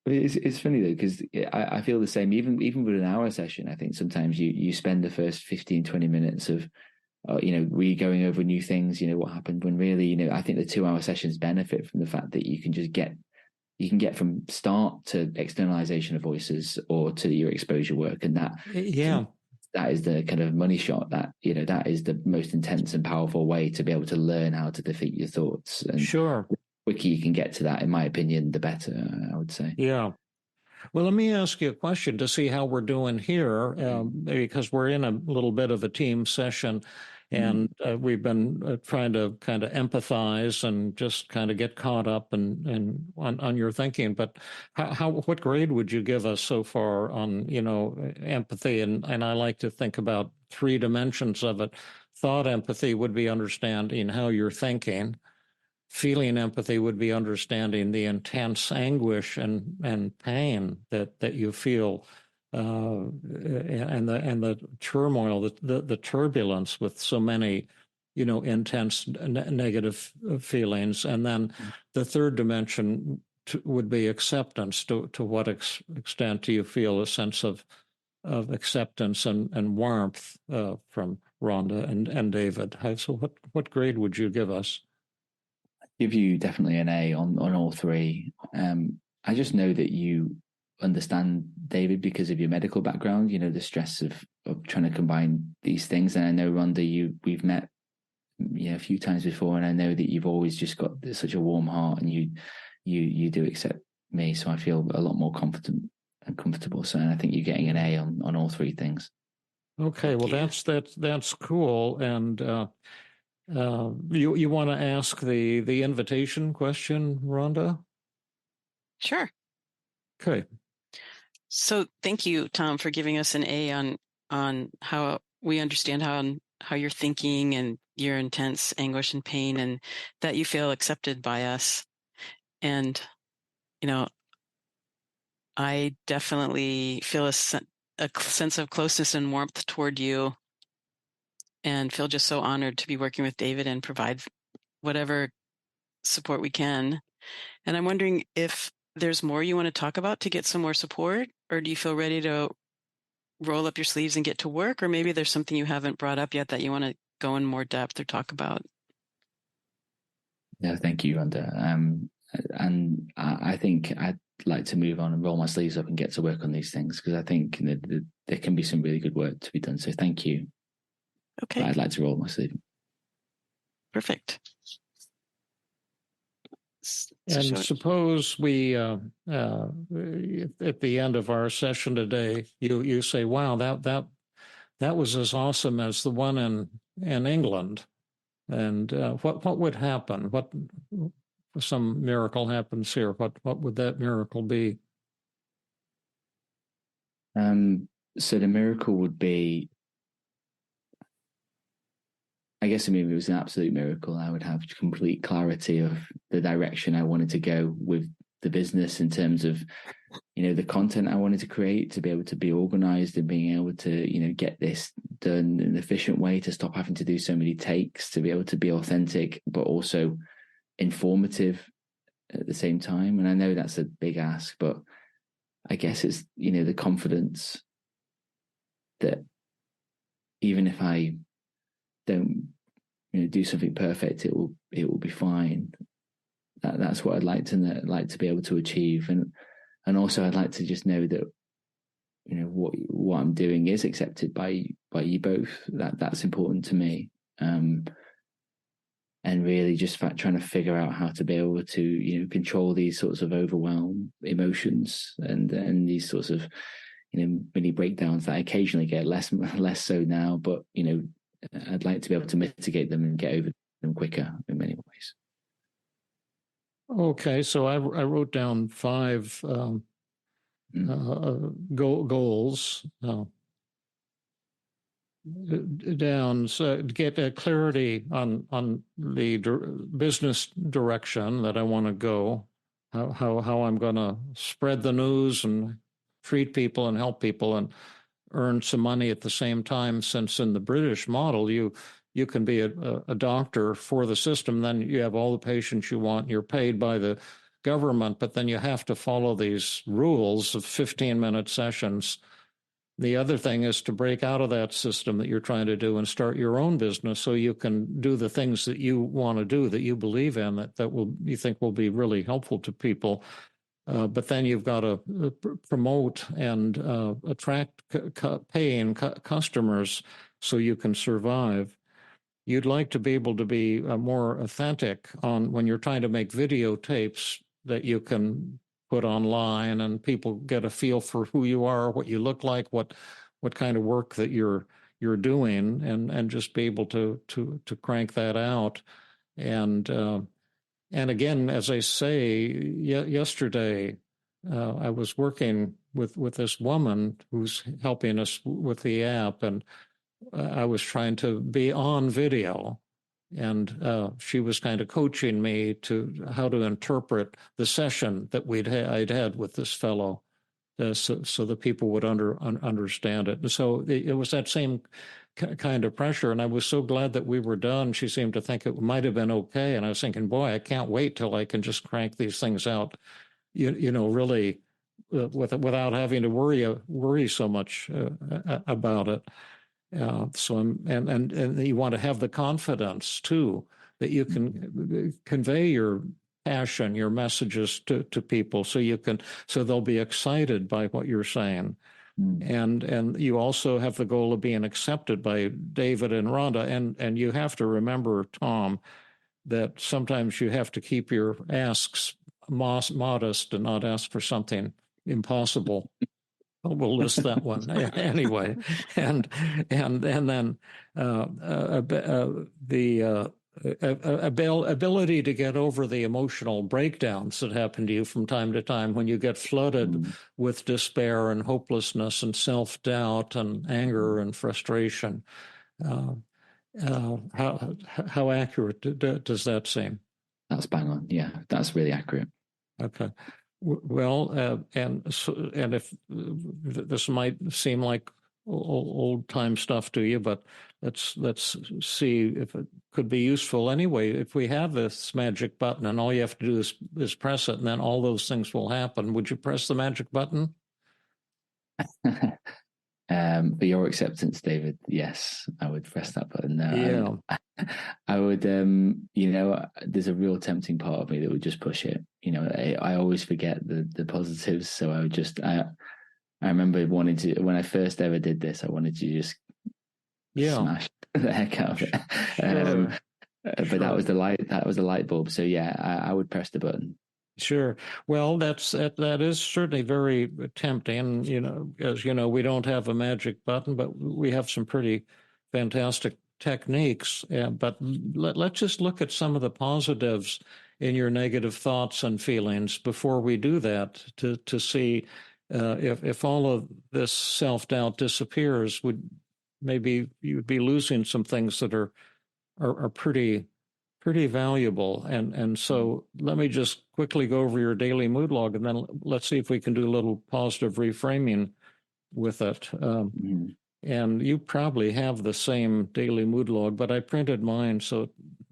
It's funny though, because I feel the same, even with an hour session. I think sometimes you spend the first 15-20 minutes of going over new things, what happened, when really, I think the 2-hour sessions benefit from the fact that you can just get from start to externalization of voices or to your exposure work. And that is the kind of money shot, that that is the most intense and powerful way to be able to learn how to defeat your thoughts. And sure, the quicker you can get to that, in my opinion, the better, I would say. Yeah. Well, let me ask you a question to see how we're doing here, because we're in a little bit of a team session, and we've been trying to kind of empathize and just kind of get caught up and on your thinking. But what grade would you give us so far on empathy? And I like to think about 3 dimensions of it. Thought empathy would be understanding how you're thinking. Feeling empathy would be understanding the intense anguish and pain that you feel, and the turmoil, the turbulence with so many, intense negative feelings. And then the third dimension would be acceptance. To what extent do you feel a sense of acceptance and warmth from Rhonda and David? So what grade would you give us? Give you definitely an A on all 3. I just know that you understand, David, because of your medical background, the stress of trying to combine these things. And I know, Rhonda, we've met a few times before, and I know that you've always just got such a warm heart, and you do accept me, so I feel a lot more confident and comfortable. So I think you're getting an A on all 3 things. Okay, well that's cool. And You want to ask the invitation question, Rhonda? Sure. Okay. So thank you, Tom, for giving us an A on how we understand how you're thinking and your intense anguish and pain, and that you feel accepted by us. And, you know, I definitely feel a sense of closeness and warmth toward you, and feel just so honored to be working with David and provide whatever support we can. And I'm wondering if there's more you want to talk about to get some more support, or do you feel ready to roll up your sleeves and get to work? Or maybe there's something you haven't brought up yet that you want to go in more depth or talk about. Yeah, thank you, Rhonda. And I think I'd like to move on and roll my sleeves up and get to work on these things, because I think there can be some really good work to be done. So thank you. Okay. But I'd like to roll my sleeve. Perfect. And suppose we, at the end of our session today, you say, "Wow, that was as awesome as the one in England," and what would happen? What some miracle happens here? What would that miracle be? So the miracle would be, I guess, I mean, if it was an absolute miracle, I would have complete clarity of the direction I wanted to go with the business in terms of, the content I wanted to create, to be able to be organized and being able to, get this done in an efficient way, to stop having to do so many takes, to be able to be authentic, but also informative at the same time. And I know that's a big ask, but I guess it's, the confidence that even if I don't do something perfect, it will be fine. That's what I'd like to be able to achieve, and also I'd like to just know that what I'm doing is accepted by you both. That's important to me, and really just trying to figure out how to be able to control these sorts of overwhelm emotions and these sorts of mini breakdowns that I occasionally get, less so now, but I'd like to be able to mitigate them and get over them quicker in many ways. Okay, so I wrote down 5 goals down, so to get clarity on the business direction that I want to go, how I'm going to spread the news and treat people and help people and earn some money at the same time. Since in the British model, you can be a doctor for the system, then you have all the patients you want, you're paid by the government, but then you have to follow these rules of 15-minute sessions. The other thing is to break out of that system that you're trying to do and start your own business, so you can do the things that you want to do, that you believe in, that you think will be really helpful to people. But then you've got to promote and attract paying customers so you can survive. You'd like to be able to be more authentic on when you're trying to make videotapes that you can put online and people get a feel for who you are, what you look like, what kind of work that you're doing, and just be able to crank that out. And again, as I say, yesterday I was working with this woman who's helping us with the app, and I was trying to be on video, and she was kind of coaching me to how to interpret the session that I'd had with this fellow, so that people would understand it. And so it was that same kind of pressure, and I was so glad that we were done. She seemed to think it might have been okay, and I was thinking, boy, I can't wait till I can just crank these things out, really, without having to worry so much about it. So and you want to have the confidence too that you can convey your passion, your messages to people, so they'll be excited by what you're saying. And you also have the goal of being accepted by David and Rhonda, and you have to remember, Tom, that sometimes you have to keep your asks modest and not ask for something impossible. We'll list that one anyway, and then the ability to get over the emotional breakdowns that happen to you from time to time when you get flooded with despair and hopelessness and self-doubt and anger and frustration. How accurate does that seem? That's bang on. Yeah, that's really accurate. Okay. Well, and if this might seem like old time stuff to you, but let's see if it could be useful anyway. If we have this magic button and all you have to do is press it, and then all those things will happen, would you press the magic button? For your acceptance, David, yes, I would press that button. No, yeah. I would, there's a real tempting part of me that would just push it. I always forget the positives. So I would I remember wanting to, when I first ever did this, I wanted to just smash the heck out of it. Sure. But Sure. that was the light bulb. So yeah, I would press the button. Sure. Well, that is certainly very tempting. As you know, we don't have a magic button, but we have some pretty fantastic techniques. But let's just look at some of the positives in your negative thoughts and feelings before we do that to see if all of this self-doubt disappears, maybe you'd be losing some things that are pretty valuable. And so let me just quickly go over your daily mood log, and then let's see if we can do a little positive reframing with it. And you probably have the same daily mood log, but I printed mine,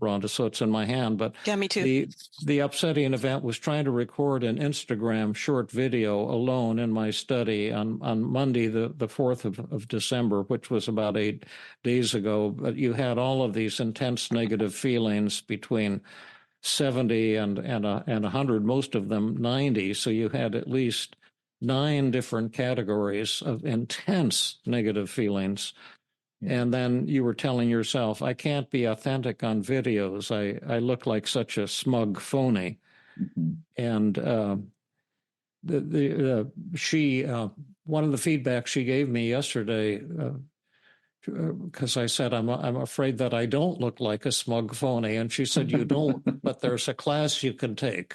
Rhonda, so it's in my hand. But yeah, me too. The upsetting event was trying to record an Instagram short video alone in my study on Monday, the 4th of December, which was about 8 days ago. But you had all of these intense negative feelings between 70 and 100, most of them 90. So you had at least 9 different categories of intense negative feelings. And then you were telling yourself, I can't be authentic on videos. I look like such a smug phony. And one of the feedback she gave me yesterday, because I said, I'm afraid that I don't look like a smug phony. And she said, you don't, but there's a class you can take.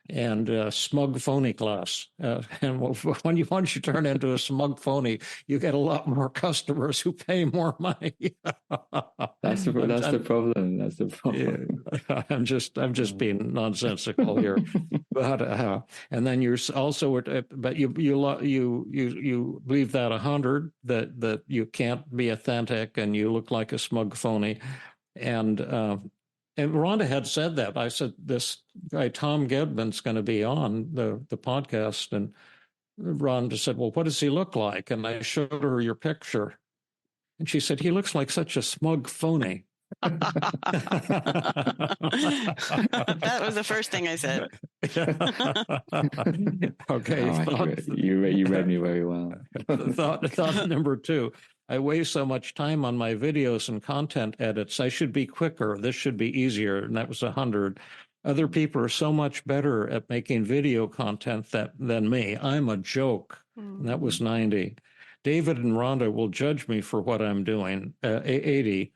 And smug phony class. And once you turn into a smug phony, you get a lot more customers who pay more money. That's the problem. That's the problem. Yeah, I'm just being nonsensical here, but and then you're also, but you leave that 100 that you can't be authentic and you look like a smug phony, And Rhonda had said that. I said, this guy, Tom Gedman's going to be on the podcast. And Rhonda said, well, what does he look like? And I showed her your picture. And she said, he looks like such a smug phony. That was the first thing I said. Okay. You read me very well. Thought number 2. I waste so much time on my videos and content edits. I should be quicker. This should be easier. And that was 100. Other people are so much better at making video content than me. I'm a joke. And that was 90. David and Rhonda will judge me for what I'm doing. 80.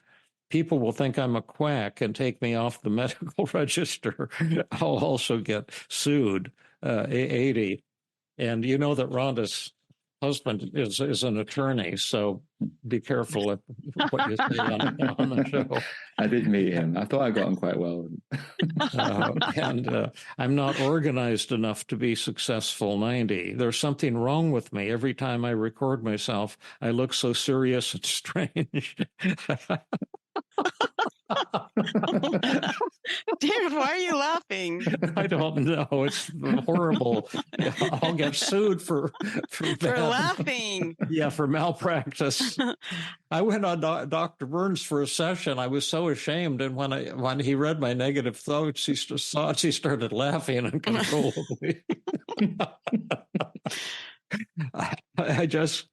People will think I'm a quack and take me off the medical register. I'll also get sued. 80. And you know that Rhonda's husband is an attorney, so be careful of what you say on the show. I did meet him. I thought I got on quite well. And I'm not organized enough to be successful. 90. There's something wrong with me. Every time I record myself, I look so serious and strange. David, why are you laughing? I don't know. It's horrible. I'll get sued for laughing. Yeah, for malpractice. I went on Dr. Burns for a session. I was so ashamed, and when he read my negative thoughts, he started laughing uncontrollably. I just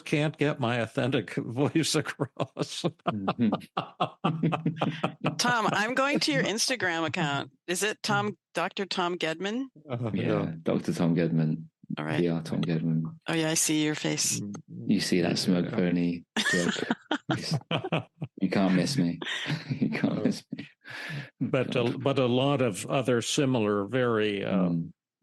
can't get my authentic voice across. Tom, I'm going to your Instagram account. Is it Dr. Tom Gedman? Yeah, Dr. Tom Gedman. All right. VR Tom Gedman. Oh yeah, I see your face. You see that smug phony joke. You can't miss me. You can't miss me. But a lot of other similar, very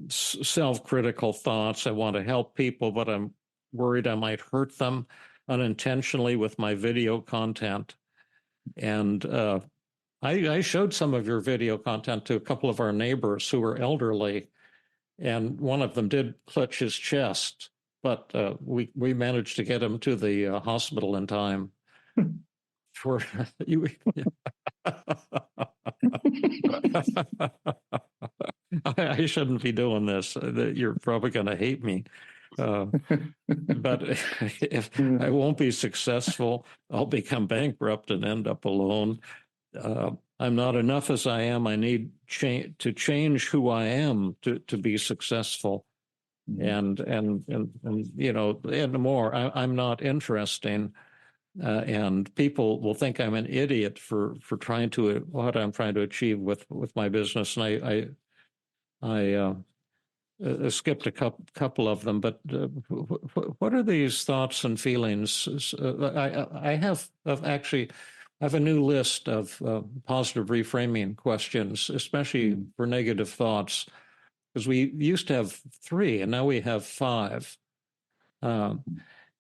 self-critical thoughts. I want to help people, but I'm worried I might hurt them unintentionally with my video content. And I showed some of your video content to a couple of our neighbors who were elderly, and one of them did clutch his chest, but we managed to get him to the hospital in time. For you. I shouldn't be doing this. You're probably going to hate me. But if I won't be successful, I'll become bankrupt and end up alone. I'm not enough as I am. I need to change who I am to be successful. And you know, and more. I'm not interesting. And people will think I'm an idiot for trying to what I'm trying to achieve with my business. And I skipped a couple of them. But what are these thoughts and feelings? I have a new list of positive reframing questions, especially for negative thoughts, because we used to have 3 and now we have 5.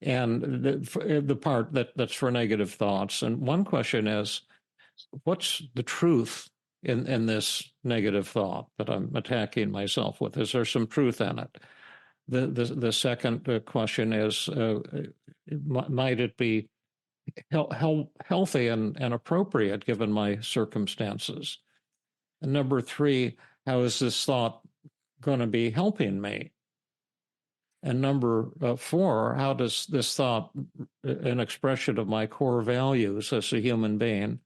And the part that's for negative thoughts. And one question is, what's the truth in this negative thought that I'm attacking myself with? Is there some truth in it? The second question is, might it be healthy and appropriate given my circumstances? And number 3, how is this thought going to be helping me? And number 4, how does this thought, an expression of my core values as a human being?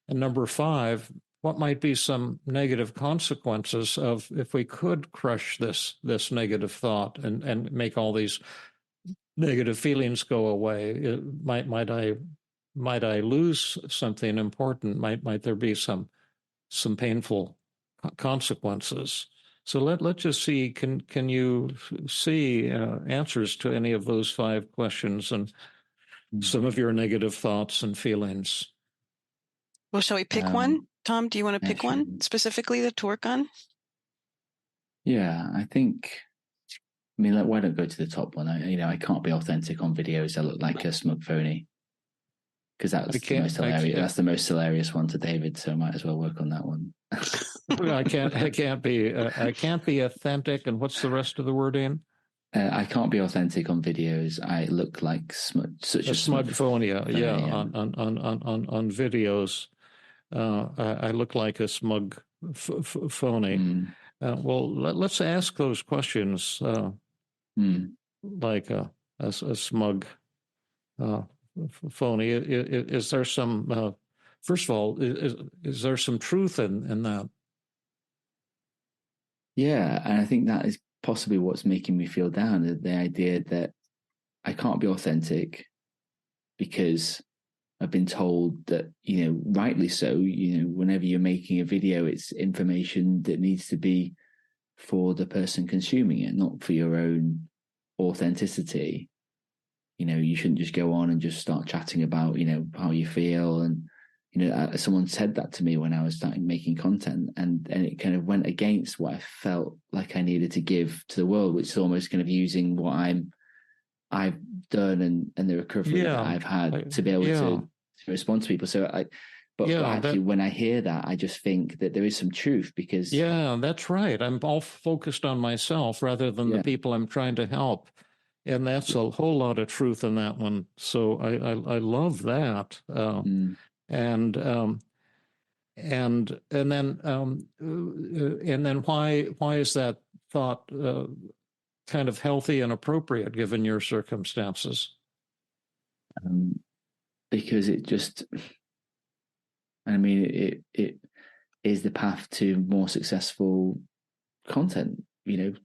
And number 5, what might be some negative consequences of if we could crush this negative thought and make all these negative feelings go away? Might I lose something important? Might there be some painful consequences? So let's just see, can you see answers to any of those 5 questions and some of your negative thoughts and feelings? Well, shall we pick one? Tom, do you want to pick one specifically to work on? Yeah, I think, I mean, why don't go to the top one? I can't be authentic on videos. I look like a smug phony. Because that's the most hilarious. That's the most hilarious one to David, so I might as well work on that one. I can't be authentic. And what's the rest of the wording? I can't be authentic on videos. I look like such a smugphonia. Yeah, on videos, I look like a smug phony. Well, let's ask those questions like a smug phony. Is there some? First of all, is there some truth in that? Yeah, and I think that is possibly what's making me feel down. The idea that I can't be authentic because I've been told that, rightly so, whenever you're making a video, it's information that needs to be for the person consuming it, not for your own authenticity. You shouldn't just go on and just start chatting about, how you feel. And, someone said that to me when I was starting making content, and it kind of went against what I felt like I needed to give to the world, which is almost kind of using what I've done and the recovery that I've had to be able to respond to people. So actually, when I hear that, I just think that there is some truth because... Yeah, that's right. I'm all focused on myself rather than the people I'm trying to help. And that's a whole lot of truth in that one. So I love that. And then why is that thought kind of healthy and appropriate given your circumstances? Because it is the path to more successful content,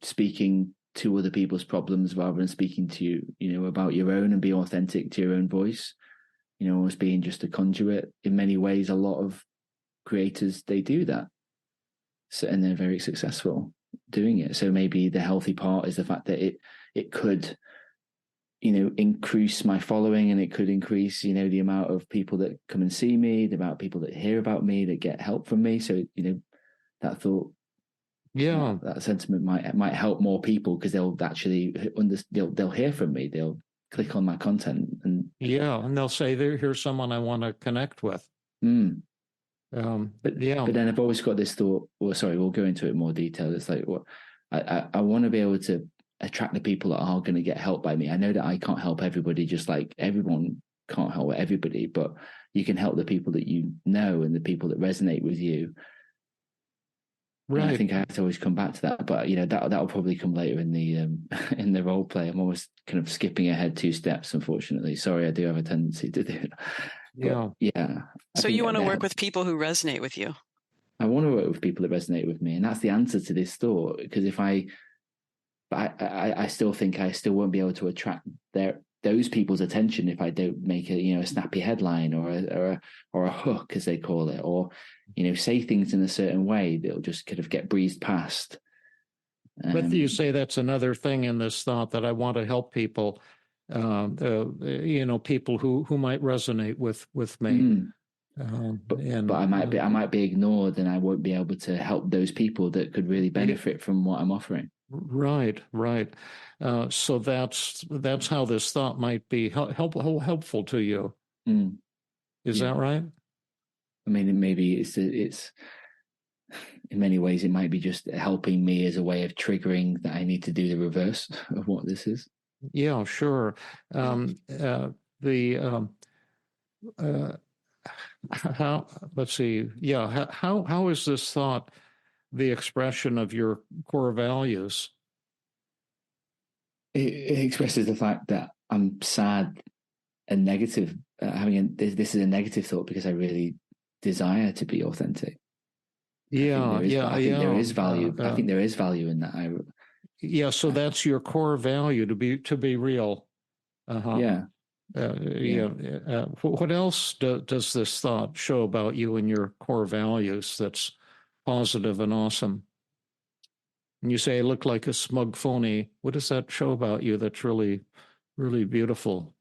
speaking to other people's problems rather than speaking to you, about your own, and be authentic to your own voice, almost being just a conduit. In many ways, a lot of creators, they do that. So, and they're very successful. doing it. So maybe the healthy part is the fact that it could, increase my following, and it could increase, the amount of people that come and see me, the amount of people that hear about me, that get help from me. So, that thought, that sentiment might help more people, because they'll actually they'll hear from me. They'll click on my content, and they'll say, here's someone I want to connect with. But then I've always got this thought. Well, sorry, we'll go into it in more detail. It's like, what I want to be able to attract the people that are going to get help by me. I know that I can't help everybody, just like everyone can't help everybody, but you can help the people that you know and the people that resonate with you. Right. And I think I have to always come back to that, but that'll probably come later in the in the role play. I'm always kind of skipping ahead 2 steps, unfortunately. Sorry, I do have a tendency to do it. Yeah. So you want to work with people who resonate with you? I want to work with people that resonate with me, and that's the answer to this thought. Because I still think I still won't be able to attract those people's attention if I don't make a snappy headline or a hook, as they call it, or say things in a certain way that'll just kind of get breezed past. But you say that's another thing in this thought, that I want to help people, people who might resonate with me. But I might be ignored, and I won't be able to help those people that could really benefit from what I'm offering. Right. So that's how this thought might be helpful to you. Is that right? I mean, maybe it's in many ways it might be just helping me as a way of triggering that I need to do the reverse of what this is. Yeah, sure. How? Let's see. Yeah, how is this thought the expression of your core values? It expresses the fact that I'm sad and negative. This is a negative thought, because I really desire to be authentic. I think there is value. I think there is value in that. So that's your core value, to be real. What else does this thought show about you and your core values that's positive and awesome? And you say, I look like a smug phony. What does that show about you that's really, really beautiful?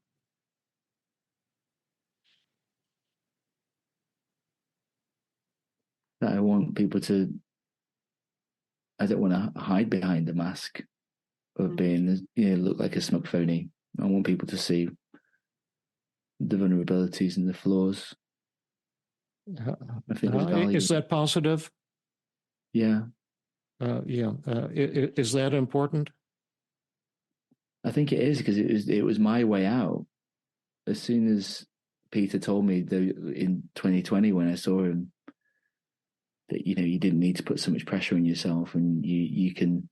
That I want people to, I don't want to hide behind the mask of being, look like a smug phony. I want people to see the vulnerabilities and the flaws. I think there's value. Is that positive? Yeah. Is that important? I think it is, because it was my way out. As soon as Peter told me in 2020, when I saw him, that you didn't need to put so much pressure on yourself, and you can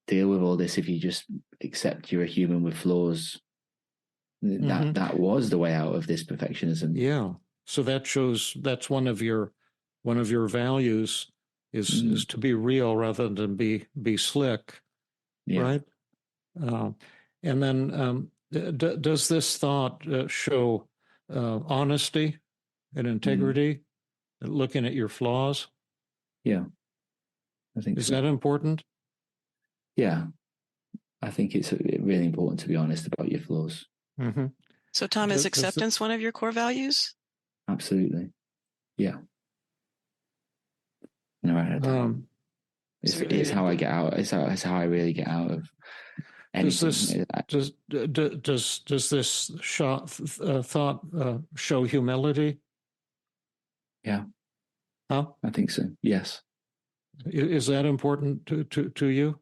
deal with all this if you just accept you're a human with flaws. That was the way out of this perfectionism. Yeah. So that shows that's one of your values is to be real rather than be slick, right? And then does this thought show honesty and integrity, looking at your flaws? Yeah, I think is that important? Yeah, I think it's really important to be honest about your flaws. So, Tom, is acceptance one of your core values? Absolutely. Yeah. No, it's how I get out. It's how I really get out of anything. Does this thought show humility? Yeah. Huh? I think so. Yes. Is that important to you?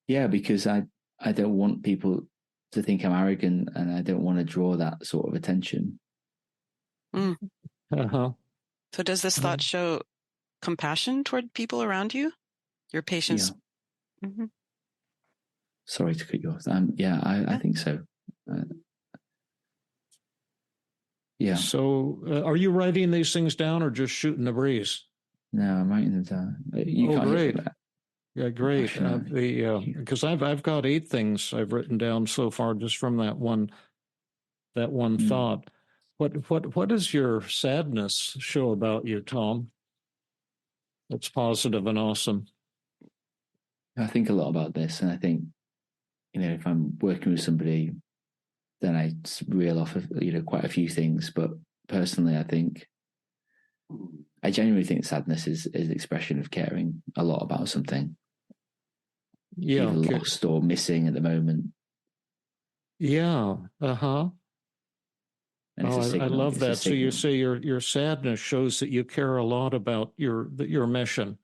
Yeah, because I don't want people to think I'm arrogant, and I don't want to draw that sort of attention. So does this thought show compassion toward people around you? Your patience? Yeah. Sorry to cut you off. I think so. Yeah. So are you writing these things down or just shooting the breeze? No, I'm writing them down. Great. Yeah, great. Because I've got 8 things I've written down so far just from that one thought. What does your sadness show about you, Tom? That's positive and awesome. I think a lot about this, and I think, if I'm working with somebody, then I reel off, quite a few things. But personally, I genuinely think sadness is an expression of caring a lot about something, Yeah. either lost or missing at the moment. Yeah. Uh-huh. And it's Oh, a I signal. love It's a that. So you signal. say your sadness shows that you care a lot about your mission.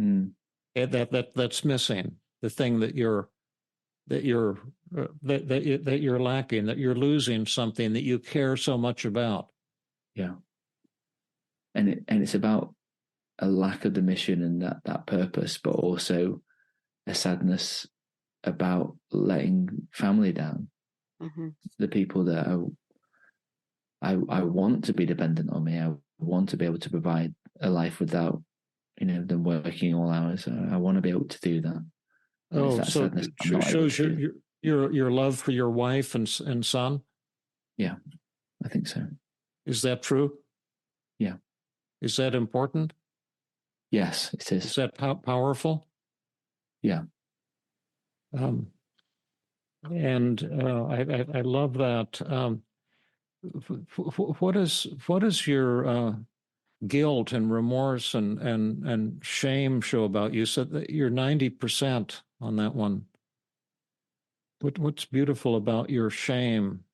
Mm. That's missing. The thing that you're that you're lacking, that you're losing something that you care so much about. Yeah. And it's about a lack of the mission and that purpose, but also a sadness about letting family down. Mm-hmm. The people that I want to be dependent on me. I want to be able to provide a life without, them working all hours. I want to be able to do that. And it's Oh, that so sadness it I'm not able shows to do. your love for your wife and son. Yeah, I think so. Is that true? Yeah. Is that important? Yes, it is. Is that powerful? Yeah. And I love that. What is your guilt and remorse and shame show about you? So that you're 90% on that one. What's beautiful about your shame?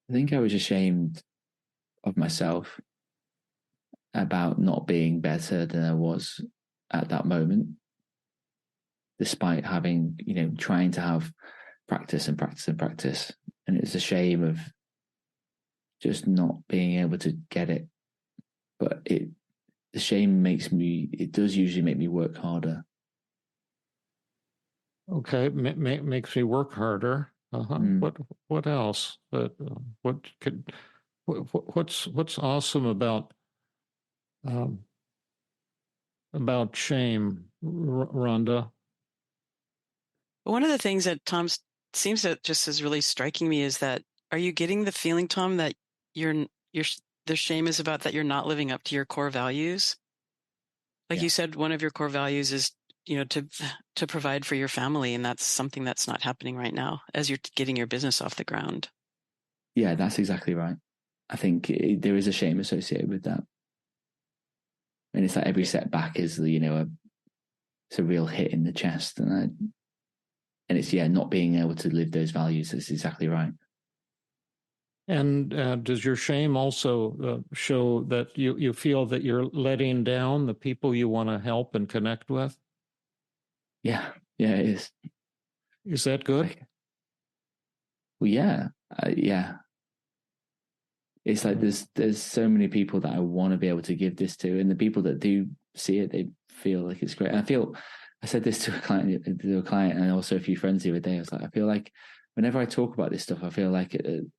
I think I was ashamed of myself about not being better than I was at that moment, despite having, trying to have practice and practice and practice. And it's a shame of just not being able to get it. But the shame it does usually make me work harder. Okay, makes me work harder. Mm. What else? What's awesome um, about shame, Rhonda? One of the things that seems that just is really striking me is that, are you getting the feeling, Tom, that the shame is about that you're not living up to your core values? Like you said, one of your core values is, to provide for your family. And that's something that's not happening right now as you're getting your business off the ground. Yeah, that's exactly right. I think there is a shame associated with that. And it's like every setback is, it's a real hit in the chest. And it's, not being able to live those values. That's exactly right. And does your shame also show that you feel that you're letting down the people you want to help and connect with? Yeah, it is. Is that good? Well, yeah. It's like there's so many people that I want to be able to give this to, and the people that do see it, they feel like it's great. And I said this to a client, and also a few friends the other day. I was like, I feel like whenever I talk about this stuff, I feel like in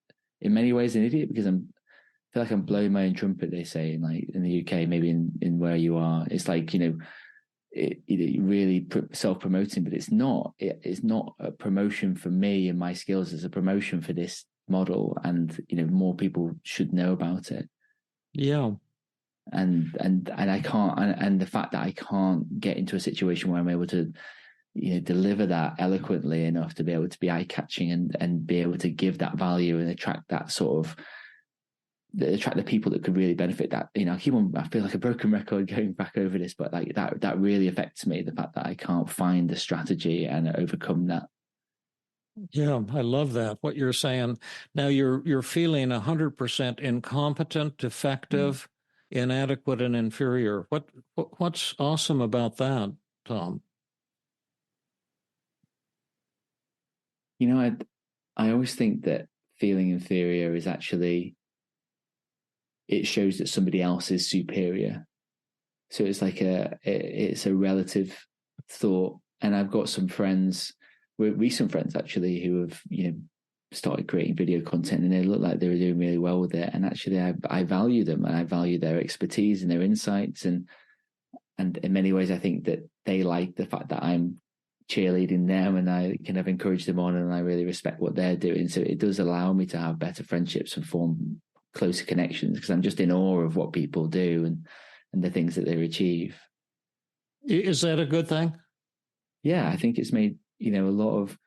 many ways an idiot, because I feel like I'm blowing my own trumpet. They say in the UK, maybe in where you are, it's like it really self-promoting, but it's not. It's not a promotion for me and my skills. It's a promotion for this model, and more people should know about it. Yeah. And I can't, and the fact that I can't get into a situation where I'm able to deliver that eloquently enough to be able to be eye-catching and be able to give that value and attract that sort of attract the people that could really benefit. That I feel like a broken record going back over this, but like that really affects me, the fact that I can't find the strategy and overcome that. Yeah, I love that, what you're saying. Now you're feeling 100% incompetent, defective, inadequate, and inferior. What's awesome about that, Tom? I always think that feeling inferior is actually, it shows that somebody else is superior. So it's like it's a relative thought. And I've got some friends, recent friends actually, who have started creating video content, and they look like they were doing really well with it. And actually, I value them, and I value their expertise and their insights, and in many ways, I think that they like the fact that I'm cheerleading them, and I kind of encourage them on, and I really respect what they're doing. So it does allow me to have better friendships and form closer connections, because I'm just in awe of what people do and the things that they achieve. Is that a good thing? Yeah, I think it's made, a lot of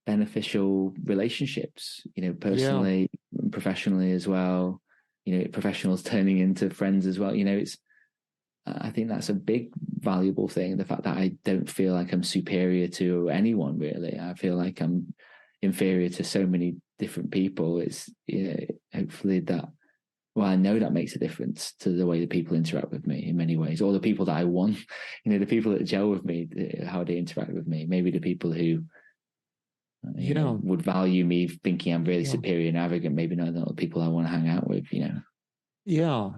beneficial relationships, personally, professionally as well, professionals turning into friends as well. I think that's a big valuable thing. The fact that I don't feel like I'm superior to anyone, really. I feel like I'm inferior to so many different people. It's, hopefully that, well, I know that makes a difference to the way that people interact with me in many ways, or the people that I want, the people that gel with me, how they interact with me. Maybe the people who, would value me thinking I'm really superior and arrogant, maybe not the people I want to hang out with, Yeah,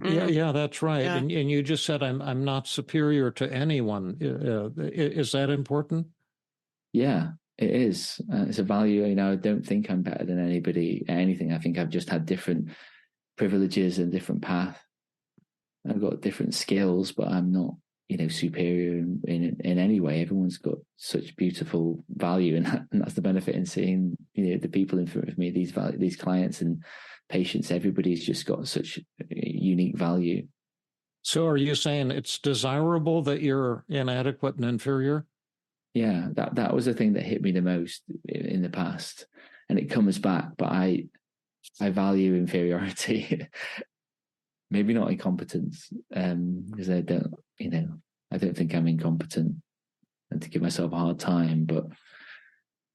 that's right. Yeah. And you just said I'm not superior to anyone. Is that important? Yeah, it is. It's a value. I don't think I'm better than anybody at anything. I think I've just had different privileges and different path. I've got different skills, but I'm not, superior in any way. Everyone's got such beautiful value, and that's the benefit in seeing, the people in front of me, these clients and patients. Everybody's just got such unique value. So, are you saying it's desirable that you're inadequate and inferior? Yeah, that was the thing that hit me the most in the past, and it comes back. But I value inferiority. Maybe not incompetence, because I don't, I don't think I'm incompetent, and to give myself a hard time. But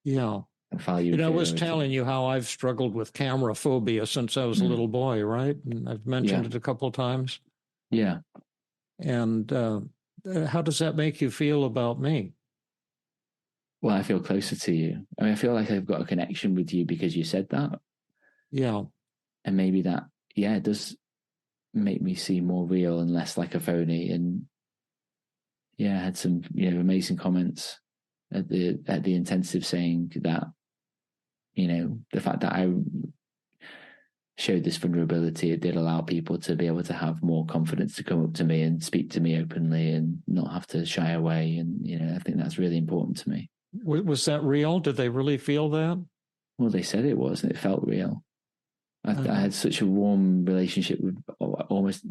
yeah, I value. I was telling you how I've struggled with camera phobia since I was a little boy, right? And I've mentioned it a couple of times. Yeah. And how does that make you feel about me? Well, I feel closer to you. I mean, I feel like I've got a connection with you because you said that. Yeah. And maybe that, it does make me seem more real and less like a phony. And I had some, amazing comments at the intensive saying that, the fact that I showed this vulnerability, it did allow people to be able to have more confidence to come up to me and speak to me openly and not have to shy away. And, I think that's really important to me. Was that real? Did they really feel that? Well, they said it was, and it felt real. I had such a warm relationship with almost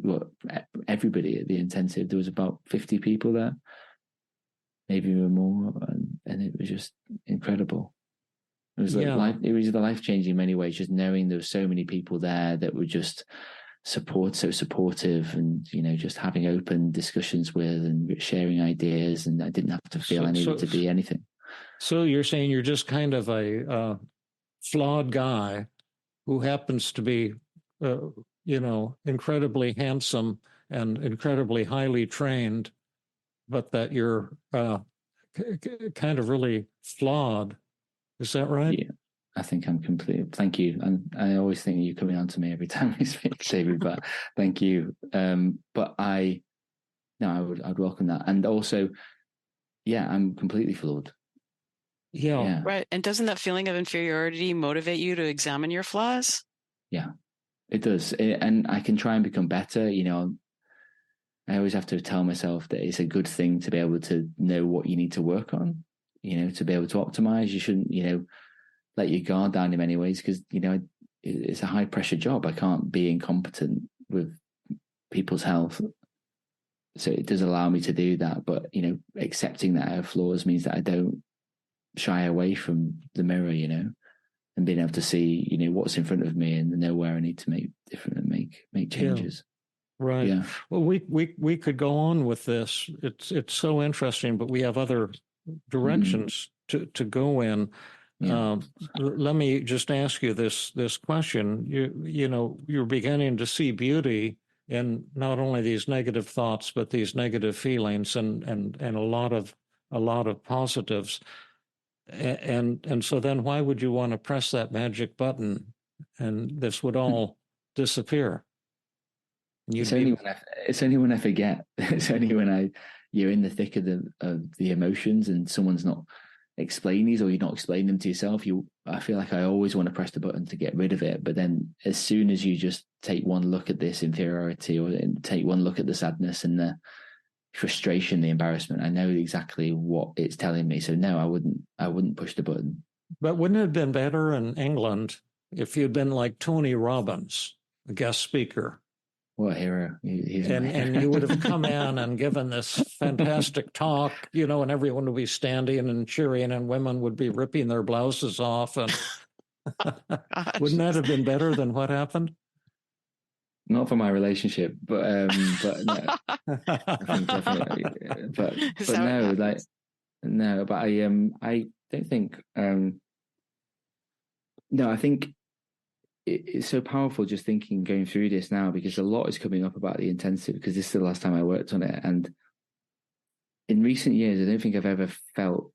everybody at the intensive. There was about 50 people there, maybe even more, and it was just incredible. It was it was life-changing in many ways, just knowing there were so many people there that were just so supportive, and just having open discussions with and sharing ideas, and I didn't have to feel I needed to be anything. So you're saying you're just kind of a flawed guy who happens to be, incredibly handsome and incredibly highly trained, but that you're kind of really flawed. Is that right? Yeah, I think I'm completely. Thank you. And I always think you're coming on to me every time we speak, David, but thank you. But I'd welcome that. And also, I'm completely flawed. Yeah. Right. And doesn't that feeling of inferiority motivate you to examine your flaws? Yeah, it does. And I can try and become better. I always have to tell myself that it's a good thing to be able to know what you need to work on, to be able to optimize. You shouldn't, let your guard down in many ways, because, it's a high pressure job. I can't be incompetent with people's health. So it does allow me to do that. But, accepting that I have flaws means that I don't shy away from the mirror, and being able to see, what's in front of me and know where I need to make different and make changes. Yeah. Right. Yeah. Well, we could go on with this. It's so interesting, but we have other directions to go in. Yeah. Let me just ask you this question. You're beginning to see beauty in not only these negative thoughts, but these negative feelings and a lot of positives. And so then why would you want to press that magic button and this would all disappear? It's only when I forget. It's only when you're in the thick of the emotions and someone's not explaining these, or you're not explaining them to yourself. I feel like I always want to press the button to get rid of it. But then as soon as you just take one look at this inferiority, or take one look at the sadness and the frustration, the embarrassment, I know exactly what it's telling me. So no, I wouldn't push the button. But wouldn't it have been better in England if you'd been like Tony Robbins, a guest speaker? What a hero. He's and you would have come in and given this fantastic talk, and everyone would be standing and cheering, and women would be ripping their blouses off. And wouldn't that have been better than what happened? Not for my relationship, but no, I think definitely. But no, like no, but I don't think. No, I think it's so powerful just going through this now, because a lot is coming up about the intensive, because this is the last time I worked on it, and in recent years, I don't think I've ever felt,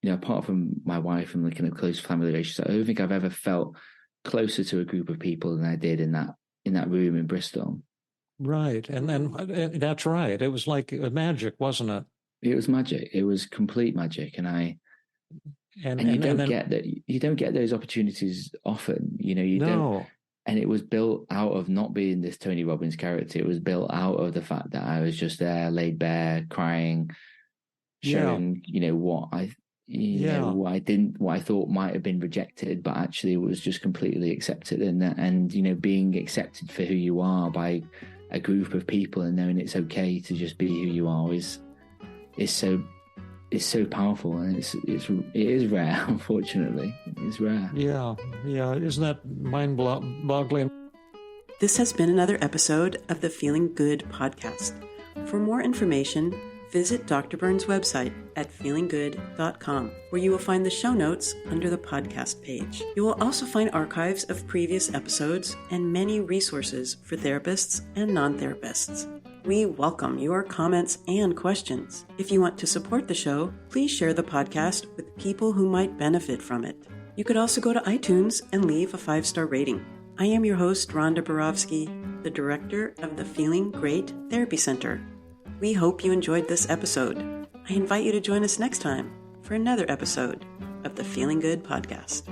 apart from my wife and the kind of close family relationship, I don't think I've ever felt closer to a group of people than I did in that room in Bristol. Right. And then that's right. It was like magic, wasn't it? It was magic. It was complete magic. And you don't get those opportunities often, you don't. And it was built out of not being this Tony Robbins character. It was built out of the fact that I was just there, laid bare, crying, showing, what I thought might have been rejected, but actually was just completely accepted. And being accepted for who you are by a group of people, and knowing it's okay to just be who you are is so powerful, and it is rare. Unfortunately, it's rare. Yeah. Isn't that mind-boggling? This has been another episode of the Feeling Good podcast. For more information, visit Dr. Burns' website at feelinggood.com, where you will find the show notes under the podcast page. You will also find archives of previous episodes and many resources for therapists and non-therapists. We welcome your comments and questions. If you want to support the show, please share the podcast with people who might benefit from it. You could also go to iTunes and leave a 5-star rating. I am your host, Rhonda Borowski, the director of the Feeling Great Therapy Center. We hope you enjoyed this episode. I invite you to join us next time for another episode of the Feeling Good podcast.